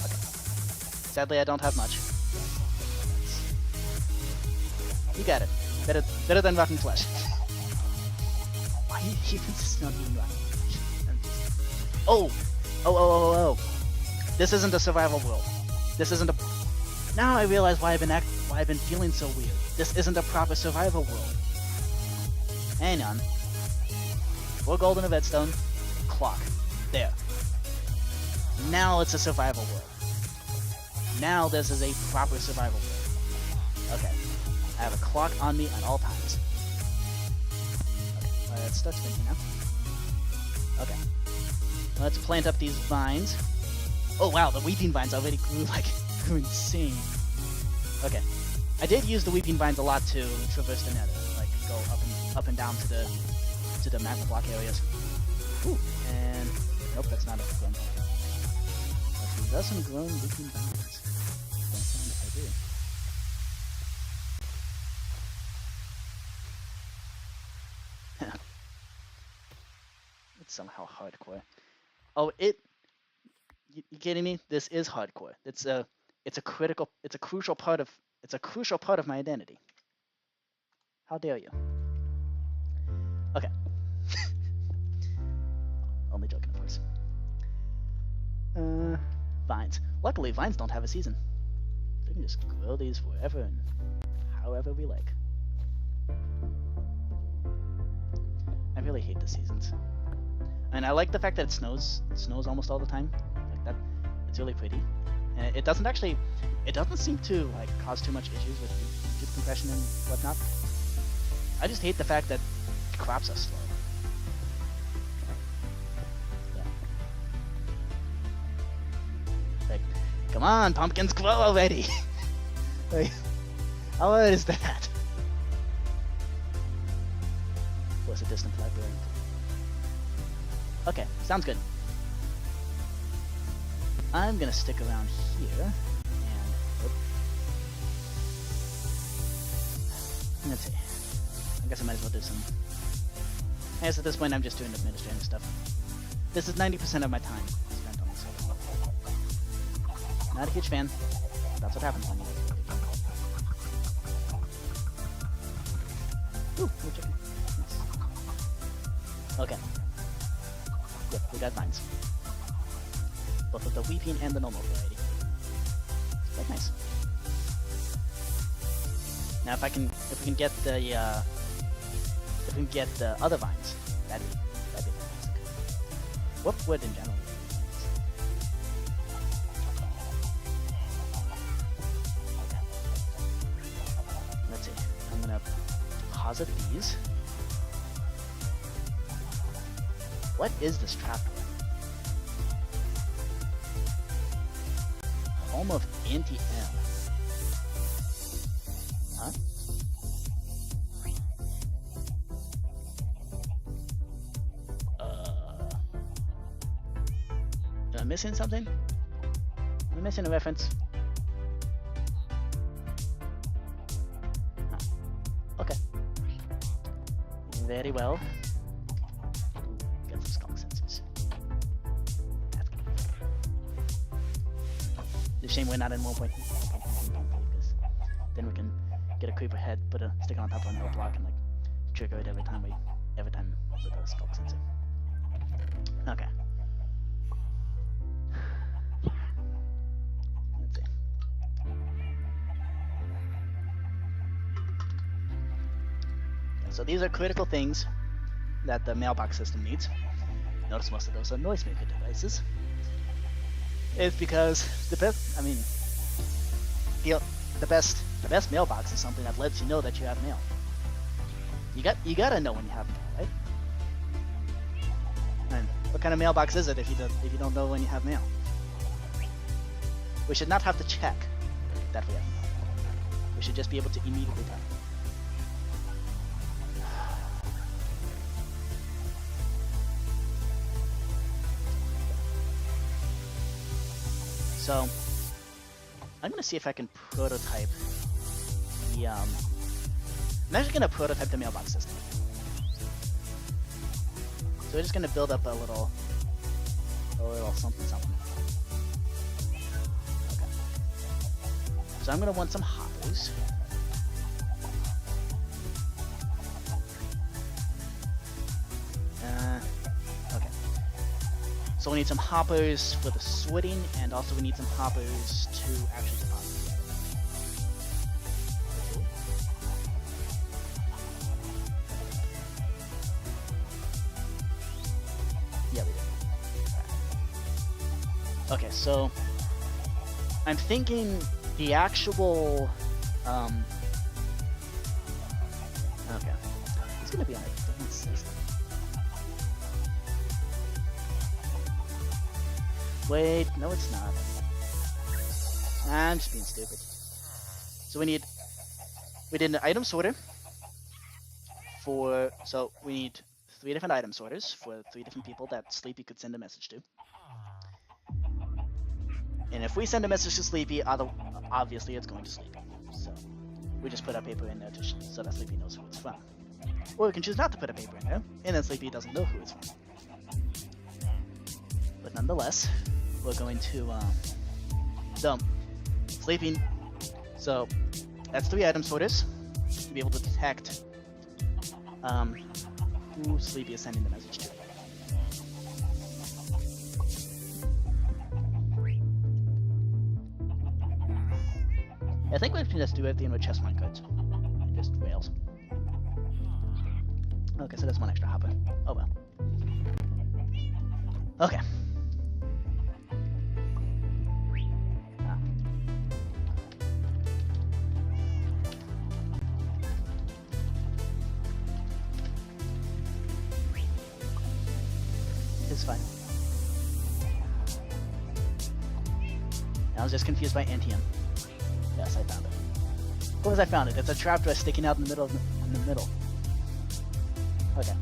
Okay. Sadly, I don't have much. You got it. Better than rotten flesh. Why are you insisting on eating rotten flesh? Oh! This isn't a survival world. This isn't a... Now I realize why I've been feeling so weird. This isn't a proper survival world. Hang on. 4 gold and a redstone. Clock. There. Now it's a survival world. Now this is a proper survival world. Okay. I have a clock on me at all times. Okay, let's start spinning now. Okay. Let's plant up these vines. Oh wow, the weeping vines already grew insane. Okay. I did use the weeping vines a lot to traverse the nether, like go up and down to the magma block areas. Ooh, and nope, that's not a grown one. But we got some grown weeping vines. Don't mind if I do. It's somehow hardcore. Oh, you kidding me? This is hardcore. It's a crucial part of my identity. How dare you? Okay. Only joking, of course. Vines. Luckily, vines don't have a season. We can just grow these forever and however we like. I really hate the seasons. And I like the fact that it snows. It snows almost all the time. Like that. It's really pretty. And it doesn't seem to like cause too much issues with YouTube compression and whatnot. I just hate the fact that crops are slow. Yeah. Like, come on, pumpkins, grow already! Like, how hard is that? What's a distant library? Okay, sounds good. I'm gonna stick around here, and let's see. I guess I might as well do some. I guess at this point I'm just doing administrative stuff. This is 90% of my time spent on this. Not a huge fan. That's what happens when you. Ooh, more chicken. Nice. Okay. Good, we got vines. Both of the weeping and the normal variety. It's quite nice. Now, if we can get the other vines, that'd be fantastic. Whoop, wood in general. Okay. Let's see. I'm gonna deposit these. What is this trapdoor? Home of anti-M. Huh? Am I missing something? Am I missing a reference? Huh. Okay. Very well. Get some skunk sensors. That's good. It's a shame we're not in 1.2 because then we can get a creeper head, put a stick on top of another block, and like trigger it every time with a skunk sensor. Okay. Let's see. So these are critical things that the mailbox system needs. Notice most of those are noisemaker devices. It's because the best mailbox is something that lets you know that you have mail. You gotta know when you have mail, right? And what kind of mailbox is it if you don't know when you have mail? We should not have to check that we have mail. We should just be able to immediately tell. So, I'm gonna see if I can prototype the, I'm actually gonna prototype the mailbox system. So we're just gonna build up a little something. Okay. So I'm gonna want some hoppers. Okay. So we need some hoppers for the sorting, and also we need some hoppers to actually deposit. Yeah, we did. Okay, so I'm thinking the actual okay. It's gonna be on a different system. Wait, no it's not. I'm just being stupid. So we need an item sorter for, so we need 3 different item sorters for 3 different people that Sleepy could send a message to. And if we send a message to Sleepy, obviously it's going to Sleepy. So we just put our paper in there so that Sleepy knows who it's from. Or we can choose not to put a paper in there, and then Sleepy doesn't know who it's from. But nonetheless, we're going to, so, Sleepy, so that's 3 item sorters to be able to detect who Sleepy is sending the message to. I think we can just do everything with chess cards. Just rails. Okay, so that's 1 extra hopper. Oh well. Okay. It's fine. I was just confused by Antium. Yes, I found it. Of course I found it. It's a trapdoor sticking out in the middle in the middle. Okay.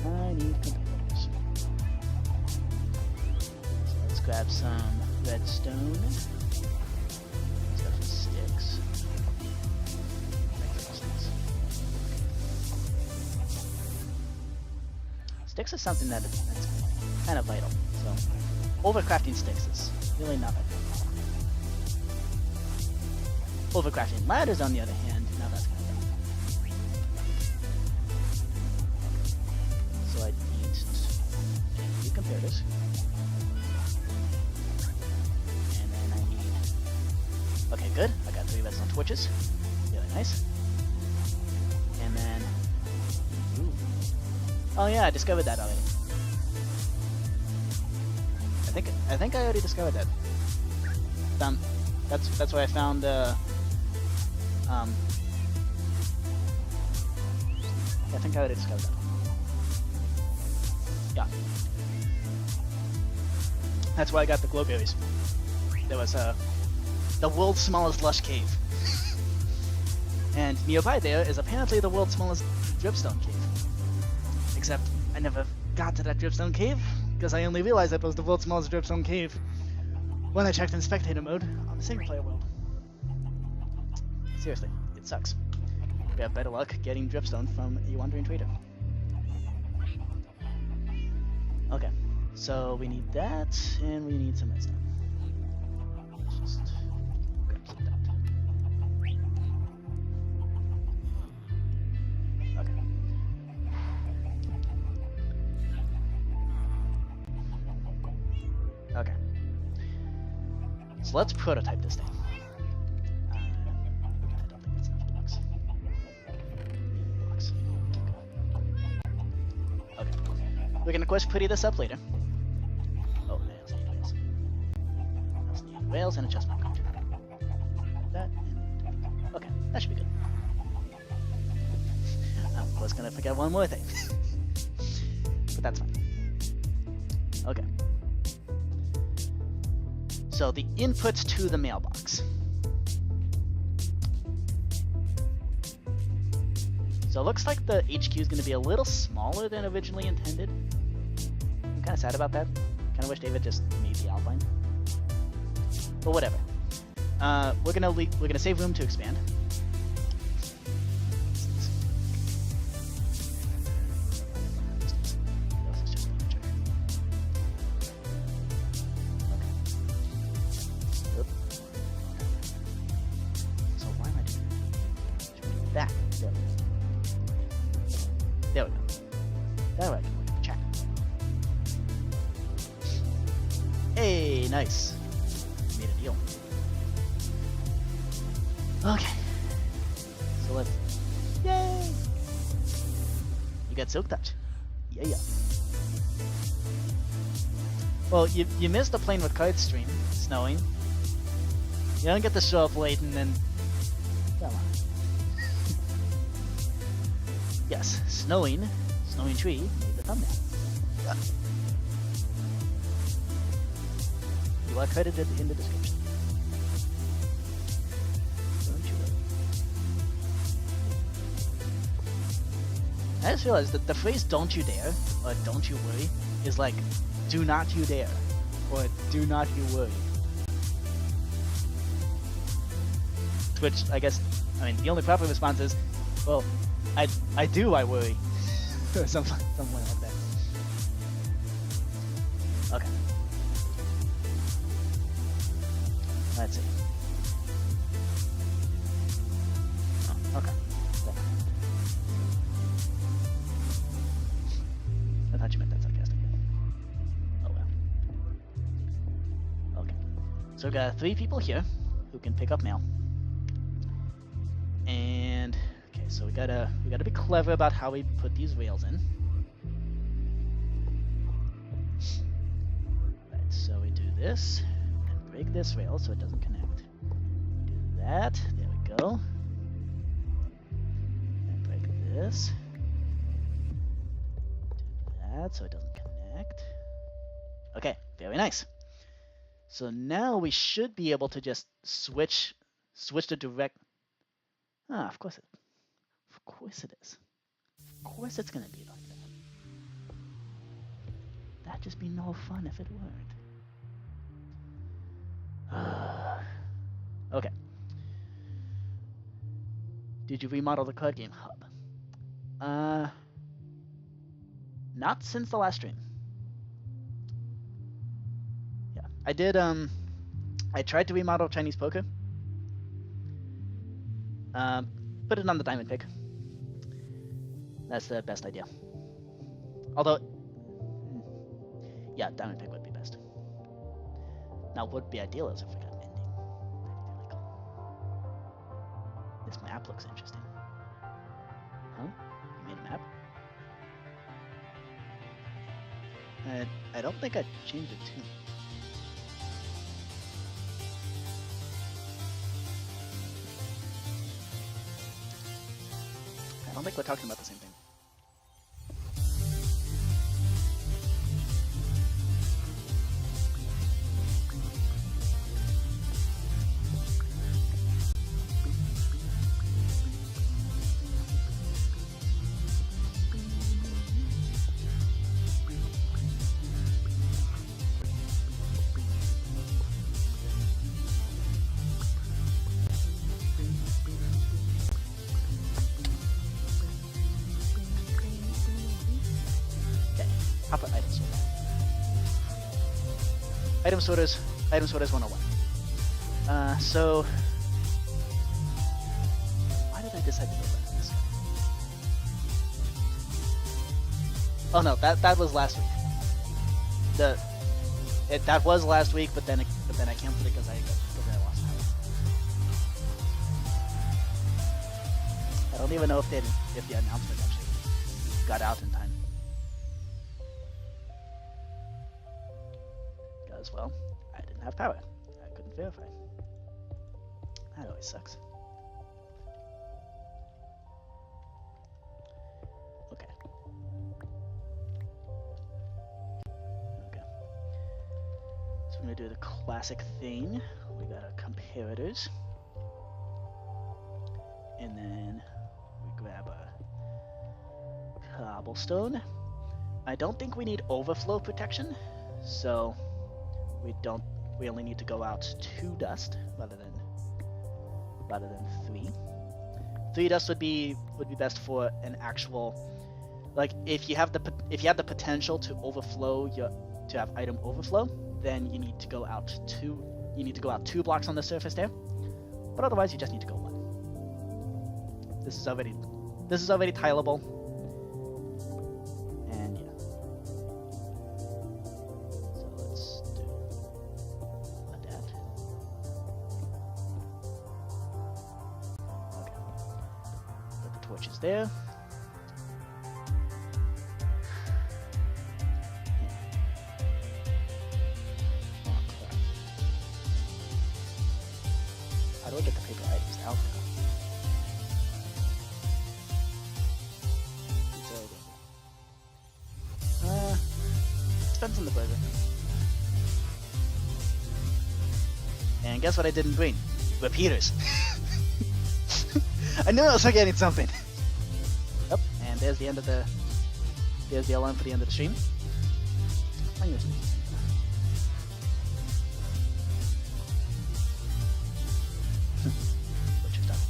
I need computers. So let's grab some redstone. Let's grab some sticks. Sticks is something that's kind of vital. So overcrafting sticks is really nothing. Overcrafting ladders, on the other hand, now that's kind of done. So I need 2 comparators. And then I need... Okay, good. I got 3 redstone torches. Really nice. And then... Ooh. Oh yeah, I discovered that already. I think I already discovered that. That's where I found I think I already discovered that. Yeah. That's why I got the glowberries. There was the world's smallest lush cave. And nearby there is apparently the world's smallest dripstone cave. Except I never got to that dripstone cave, because I only realized that it was the world's smallest dripstone cave when I checked in spectator mode on the single player world. Seriously, it sucks. We have better luck getting dripstone from a wandering trader. Okay, so we need that, and we need some redstone. Just grab some of that. Okay. Okay. So let's prototype this thing. I don't think that's enough blocks. Okay. We can of course pretty this up later. Oh, rails, need rails. Let's need rails and a chestnut card. That and... Okay, that should be good. I was gonna forget one more thing. But that's fine. Okay. So the inputs to the mailbox. So it looks like the HQ is going to be a little smaller than originally intended. I'm kind of sad about that. Kind of wish David just made the outline. But whatever. We're gonna save room to expand. There we go. That way I can look at the chat. Hey, nice. Made a deal. Okay. So let's... Yay! You got Silk Touch. Yeah. Well, you missed the Playing with Cards stream, snowing. You don't get to show up late and then... Come on. Yes, snowing tree, made the thumbnail. Yeah. You are credited in the description. Don't you worry. I just realized that the phrase "don't you dare" or "don't you worry" is like "do not you dare" or "do not you worry." To which I guess, I mean, the only proper response is, well, I worry, or something like that. Okay. Let's see. Oh, okay. I thought you meant that sarcastically. Oh well. Okay. So we got 3 people here who can pick up mail. And okay, so we gotta be clever about how we put these rails in. Right, so we do this and break this rail so it doesn't connect. Do that. There we go. And break this. Do that so it doesn't connect. Okay, very nice. So now we should be able to just switch the direct. Ah, of course it is. Of course it's gonna be like that. That'd just be no fun if it weren't. Okay. Did you remodel the card game hub? Not since the last stream. Yeah, I did. I tried to remodel Chinese poker. Put it on the diamond pick. That's the best idea. Although, yeah, diamond pick would be best. Now, what would be ideal is if we got mending. That'd be really cool. This map looks interesting. Huh? You made a map? I don't think I changed it too. I don't think we're talking about the same thing. Item sorters 101. So why did I decide to go back to this? Oh no, that was last week. That was last week, but then I canceled it because I lost power. I don't even know if the announcement actually got out in time. Because, well, I didn't have power. I couldn't verify. That always sucks. Okay. So we're going to do the classic thing. We got our comparators. And then we grab a cobblestone. I don't think we need overflow protection, so we only need to go out 2 dust rather than 3. 3 dust would be best for an actual, like, if you have the potential to have item overflow, then you need to go out 2 blocks on the surface there. But otherwise you just need to go 1. This is already tileable. And yeah. So let's do that. Okay. Put the torches there. will get the paper items out though. Depends on the burger. And guess what I did in green? Repeaters. I knew I was forgetting something. Yep, and there's the end of the... There's the alarm for the end of the stream. I'm gonna sneak this in. Butcher stuff.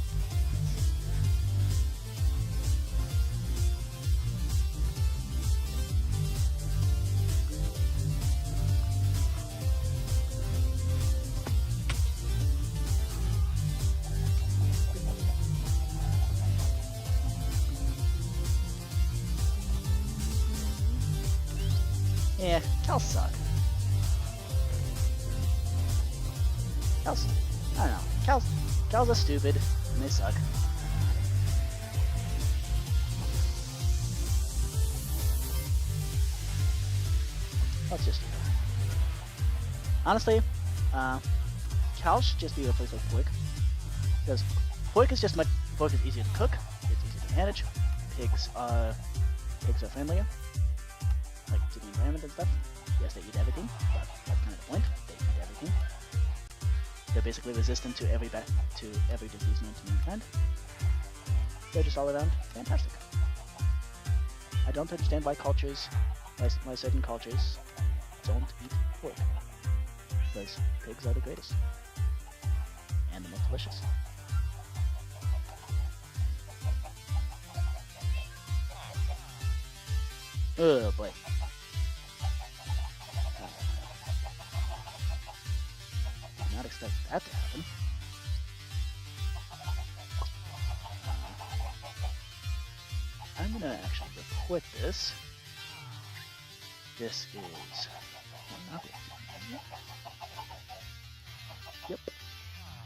Yeah, cows suck. Cows, I don't know. Cows are stupid and they suck. Let's just do that. Honestly, cows should just be replaced with pork, because pork is easier to cook. It's easier to manage. Pigs are friendlier. Like to the environment and stuff. Yes, they eat everything, but that's kind of the point. They eat everything. They're basically resistant to every disease known to mankind. They're just all around fantastic. I don't understand why certain cultures don't eat pork. Because pigs are the greatest. And the most delicious. Oh boy. Did not expect that to happen. I'm gonna actually report this. This is... not report. Yep.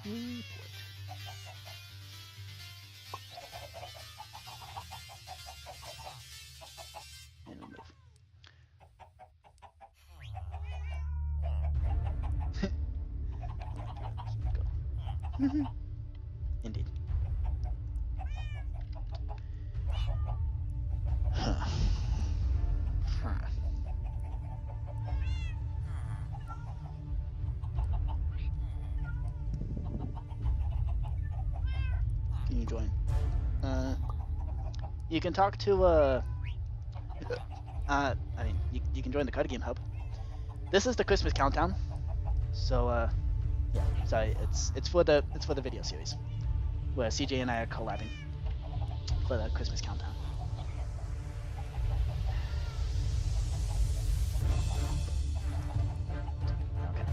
Report. And remove. Go. Indeed. Can you join? You can talk to I mean, you can join the card game hub. This is the Christmas countdown. So yeah, sorry, it's for the video series where CJ and I are collabing for the Christmas countdown. Okay.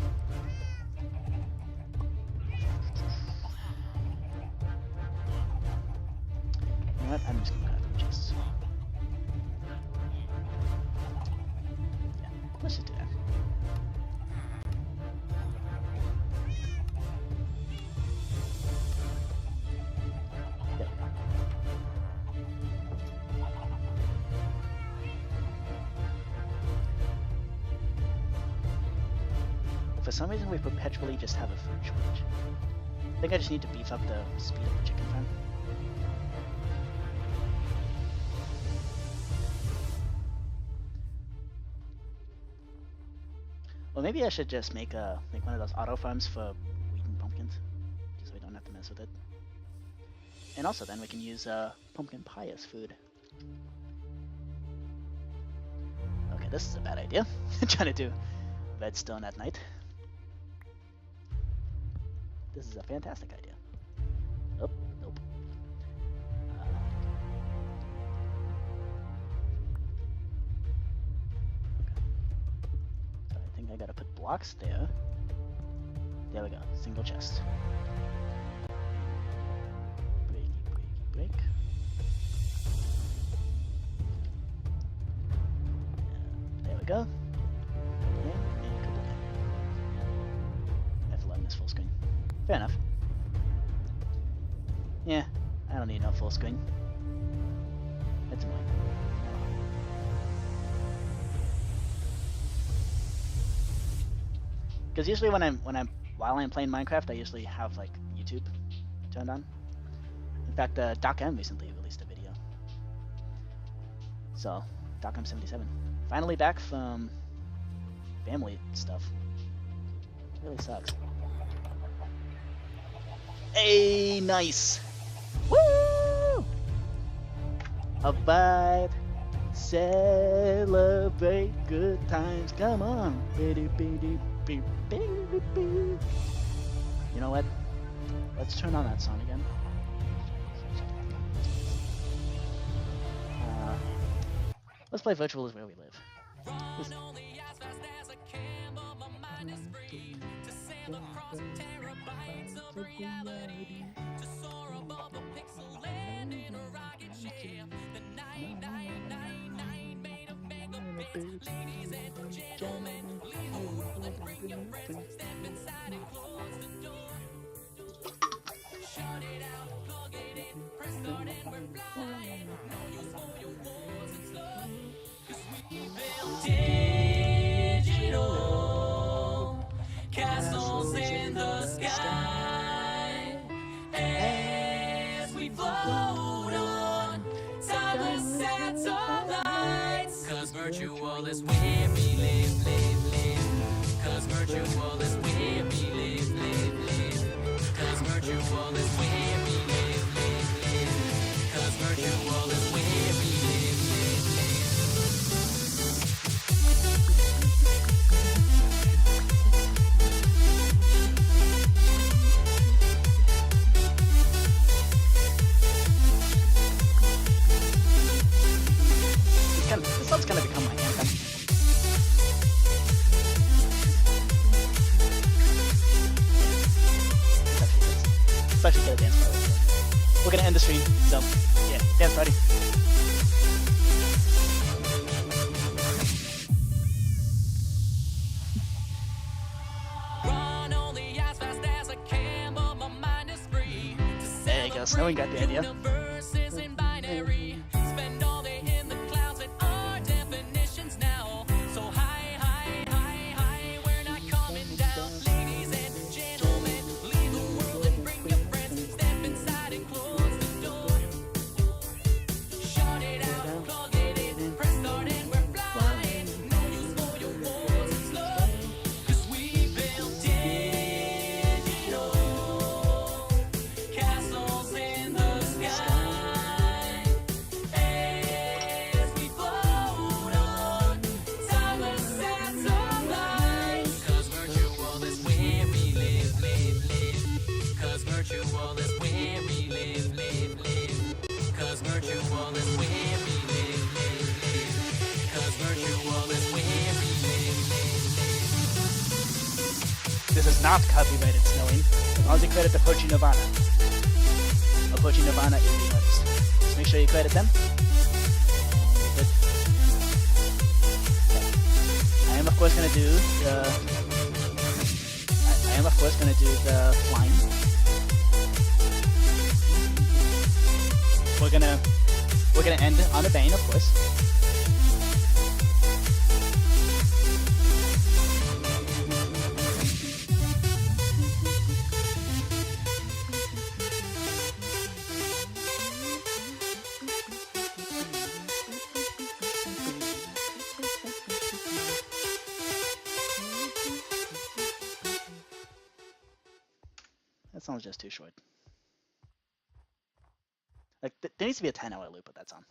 You know what? I'm just gonna grab the chests. Yeah, let's just do that. There we go. For some reason, we perpetually just have a food shortage. I think I just need to beef up the speed of the chicken farm. Well, maybe I should just make one of those auto farms for wheat and pumpkins, just so we don't have to mess with it. And also, then we can use pumpkin pie as food. Okay, this is a bad idea. Trying to do redstone at night. This is a fantastic idea. Nope, nope. So I think I gotta put blocks there. There we go, single chest. Breaky, break. There we go. I've allowed this full screen. Fair enough. Yeah, I don't need no full screen. That's annoying. Because usually while I'm playing Minecraft, I usually have like YouTube turned on. In fact, Doc M recently released a video. So, Doc M77. Finally back from family stuff. It really sucks. Hey, nice! Woo! A vibe. Celebrate good times. Come on. You know what? Let's turn on that song again. Let's play Virtual is Where We Live. Run only as fast as I can, but my mind is free to sail across terabytes of reality, to soar above the pixel land in a rocket ship. The 9999 made of megabits. Ladies and gentlemen, leave the world and bring your friends. Step inside and close the door. Shut it out, plug it in, press start and we're flying. No use for your wars and slow. Digital castles in the sky as we float on timeless satellites. 'Cause virtual is where we live, live, live. 'Cause virtual is where we live, live, live. 'Cause virtual is where we live, live, live. 'Cause virtual is where we live, live, live. This song's kind of become my anthem. It's actually good at dance party. We're gonna end the stream, so yeah, dance party. Run only as fast as I can, but my mind is free to There you go, Snowing got the idea. universes in binary. Spend all day in the clouds and our definitions now. So high, high, high, high, we're not coming down. Ladies and gentlemen, leave the world and bring your friends. Step inside and close the door. Shut it out, plug it in, press start and we're flying. No use for your wars and slow. 'Cause we built digital castles in the sky as we float on timeless satellites. 'Cause virtual is where we live, live, live. 'Cause virtual is where we live, live, live. 'Cause virtual is where we live, live, live. 'Cause virtual is where we live, live, live. This is not copyrighted, Snowing. As long as you credit the Pochi Nirvana. Pochi Nirvana is the artist. Just make sure you credit them. Good. Okay. I am of course gonna do the. I am of course gonna do the flying. We're gonna end on a bang, of course. That song's just too short. Like, there needs to be a 10-hour loop with that song.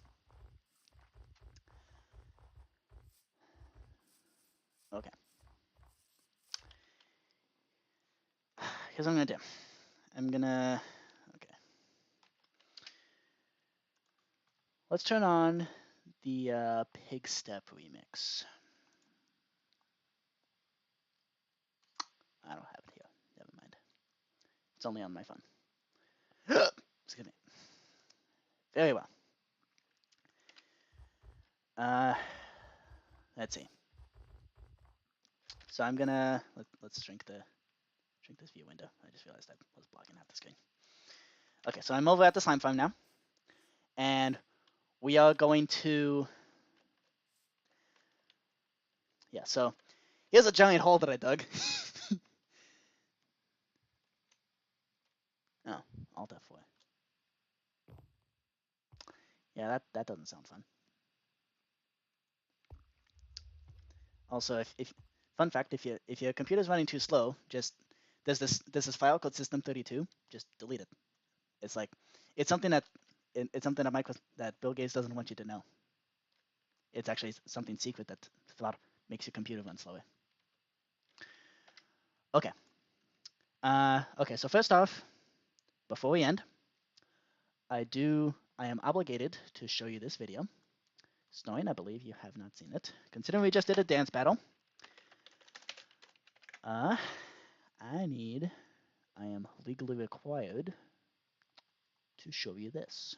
Okay. Here's what I'm gonna do. Okay. Let's turn on the Pig Step remix. I don't have it here. Never mind. It's only on my phone. Excuse me. Very well. Let's see. So I'm gonna let's shrink this view window. I just realized I was blocking out the screen. Okay, so I'm over at the slime farm now, and we are going to. Yeah. So here's a giant hole that I dug. Oh, Alt F4. Yeah, that doesn't sound fun. Also, if fun fact, if your computer's running too slow, just there's this file called system32. Just delete it. It's like it's something that that Bill Gates doesn't want you to know. It's actually something secret that makes your computer run slower. Okay. Okay. So first off, before we end, I am obligated to show you this video. Snoring, I believe you have not seen it. Considering we just did a dance battle, I am legally required to show you this.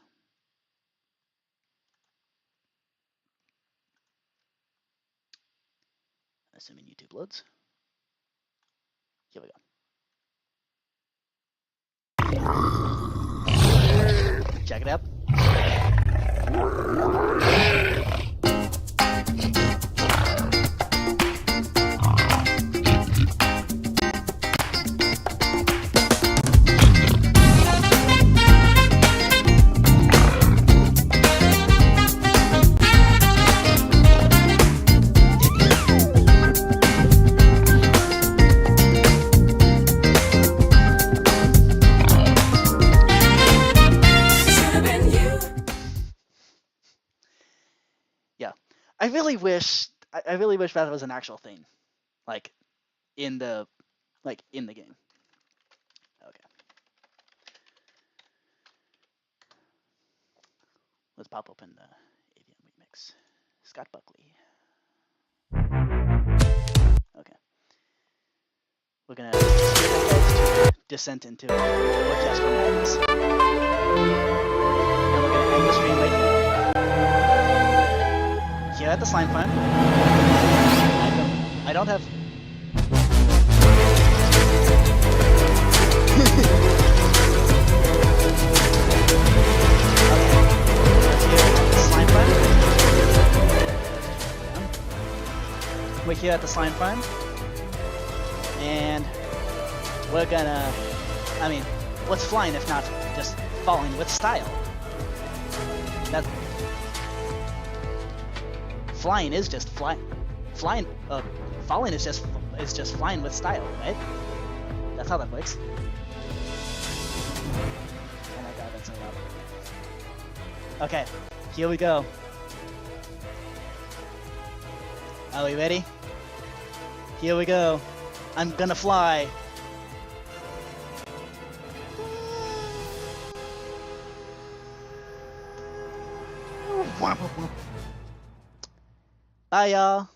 Assuming YouTube loads. Here we go. Check it out. I really wish that was an actual thing, like in the game. Okay, let's pop open the AVM remix. Scott Buckley. Okay, we're gonna descent into orchestral madness, and we're gonna end the stream right here. Here at the slime farm. I don't have. Slime farm. We're here at the slime farm, and we're gonna. I mean, what's flying if not just falling with style? That flying is just flying. Falling is just flying with style, right? That's how that works. Oh my god, that's so loud. Okay, here we go. Are we ready? Here we go. I'm gonna fly. Bye, y'all.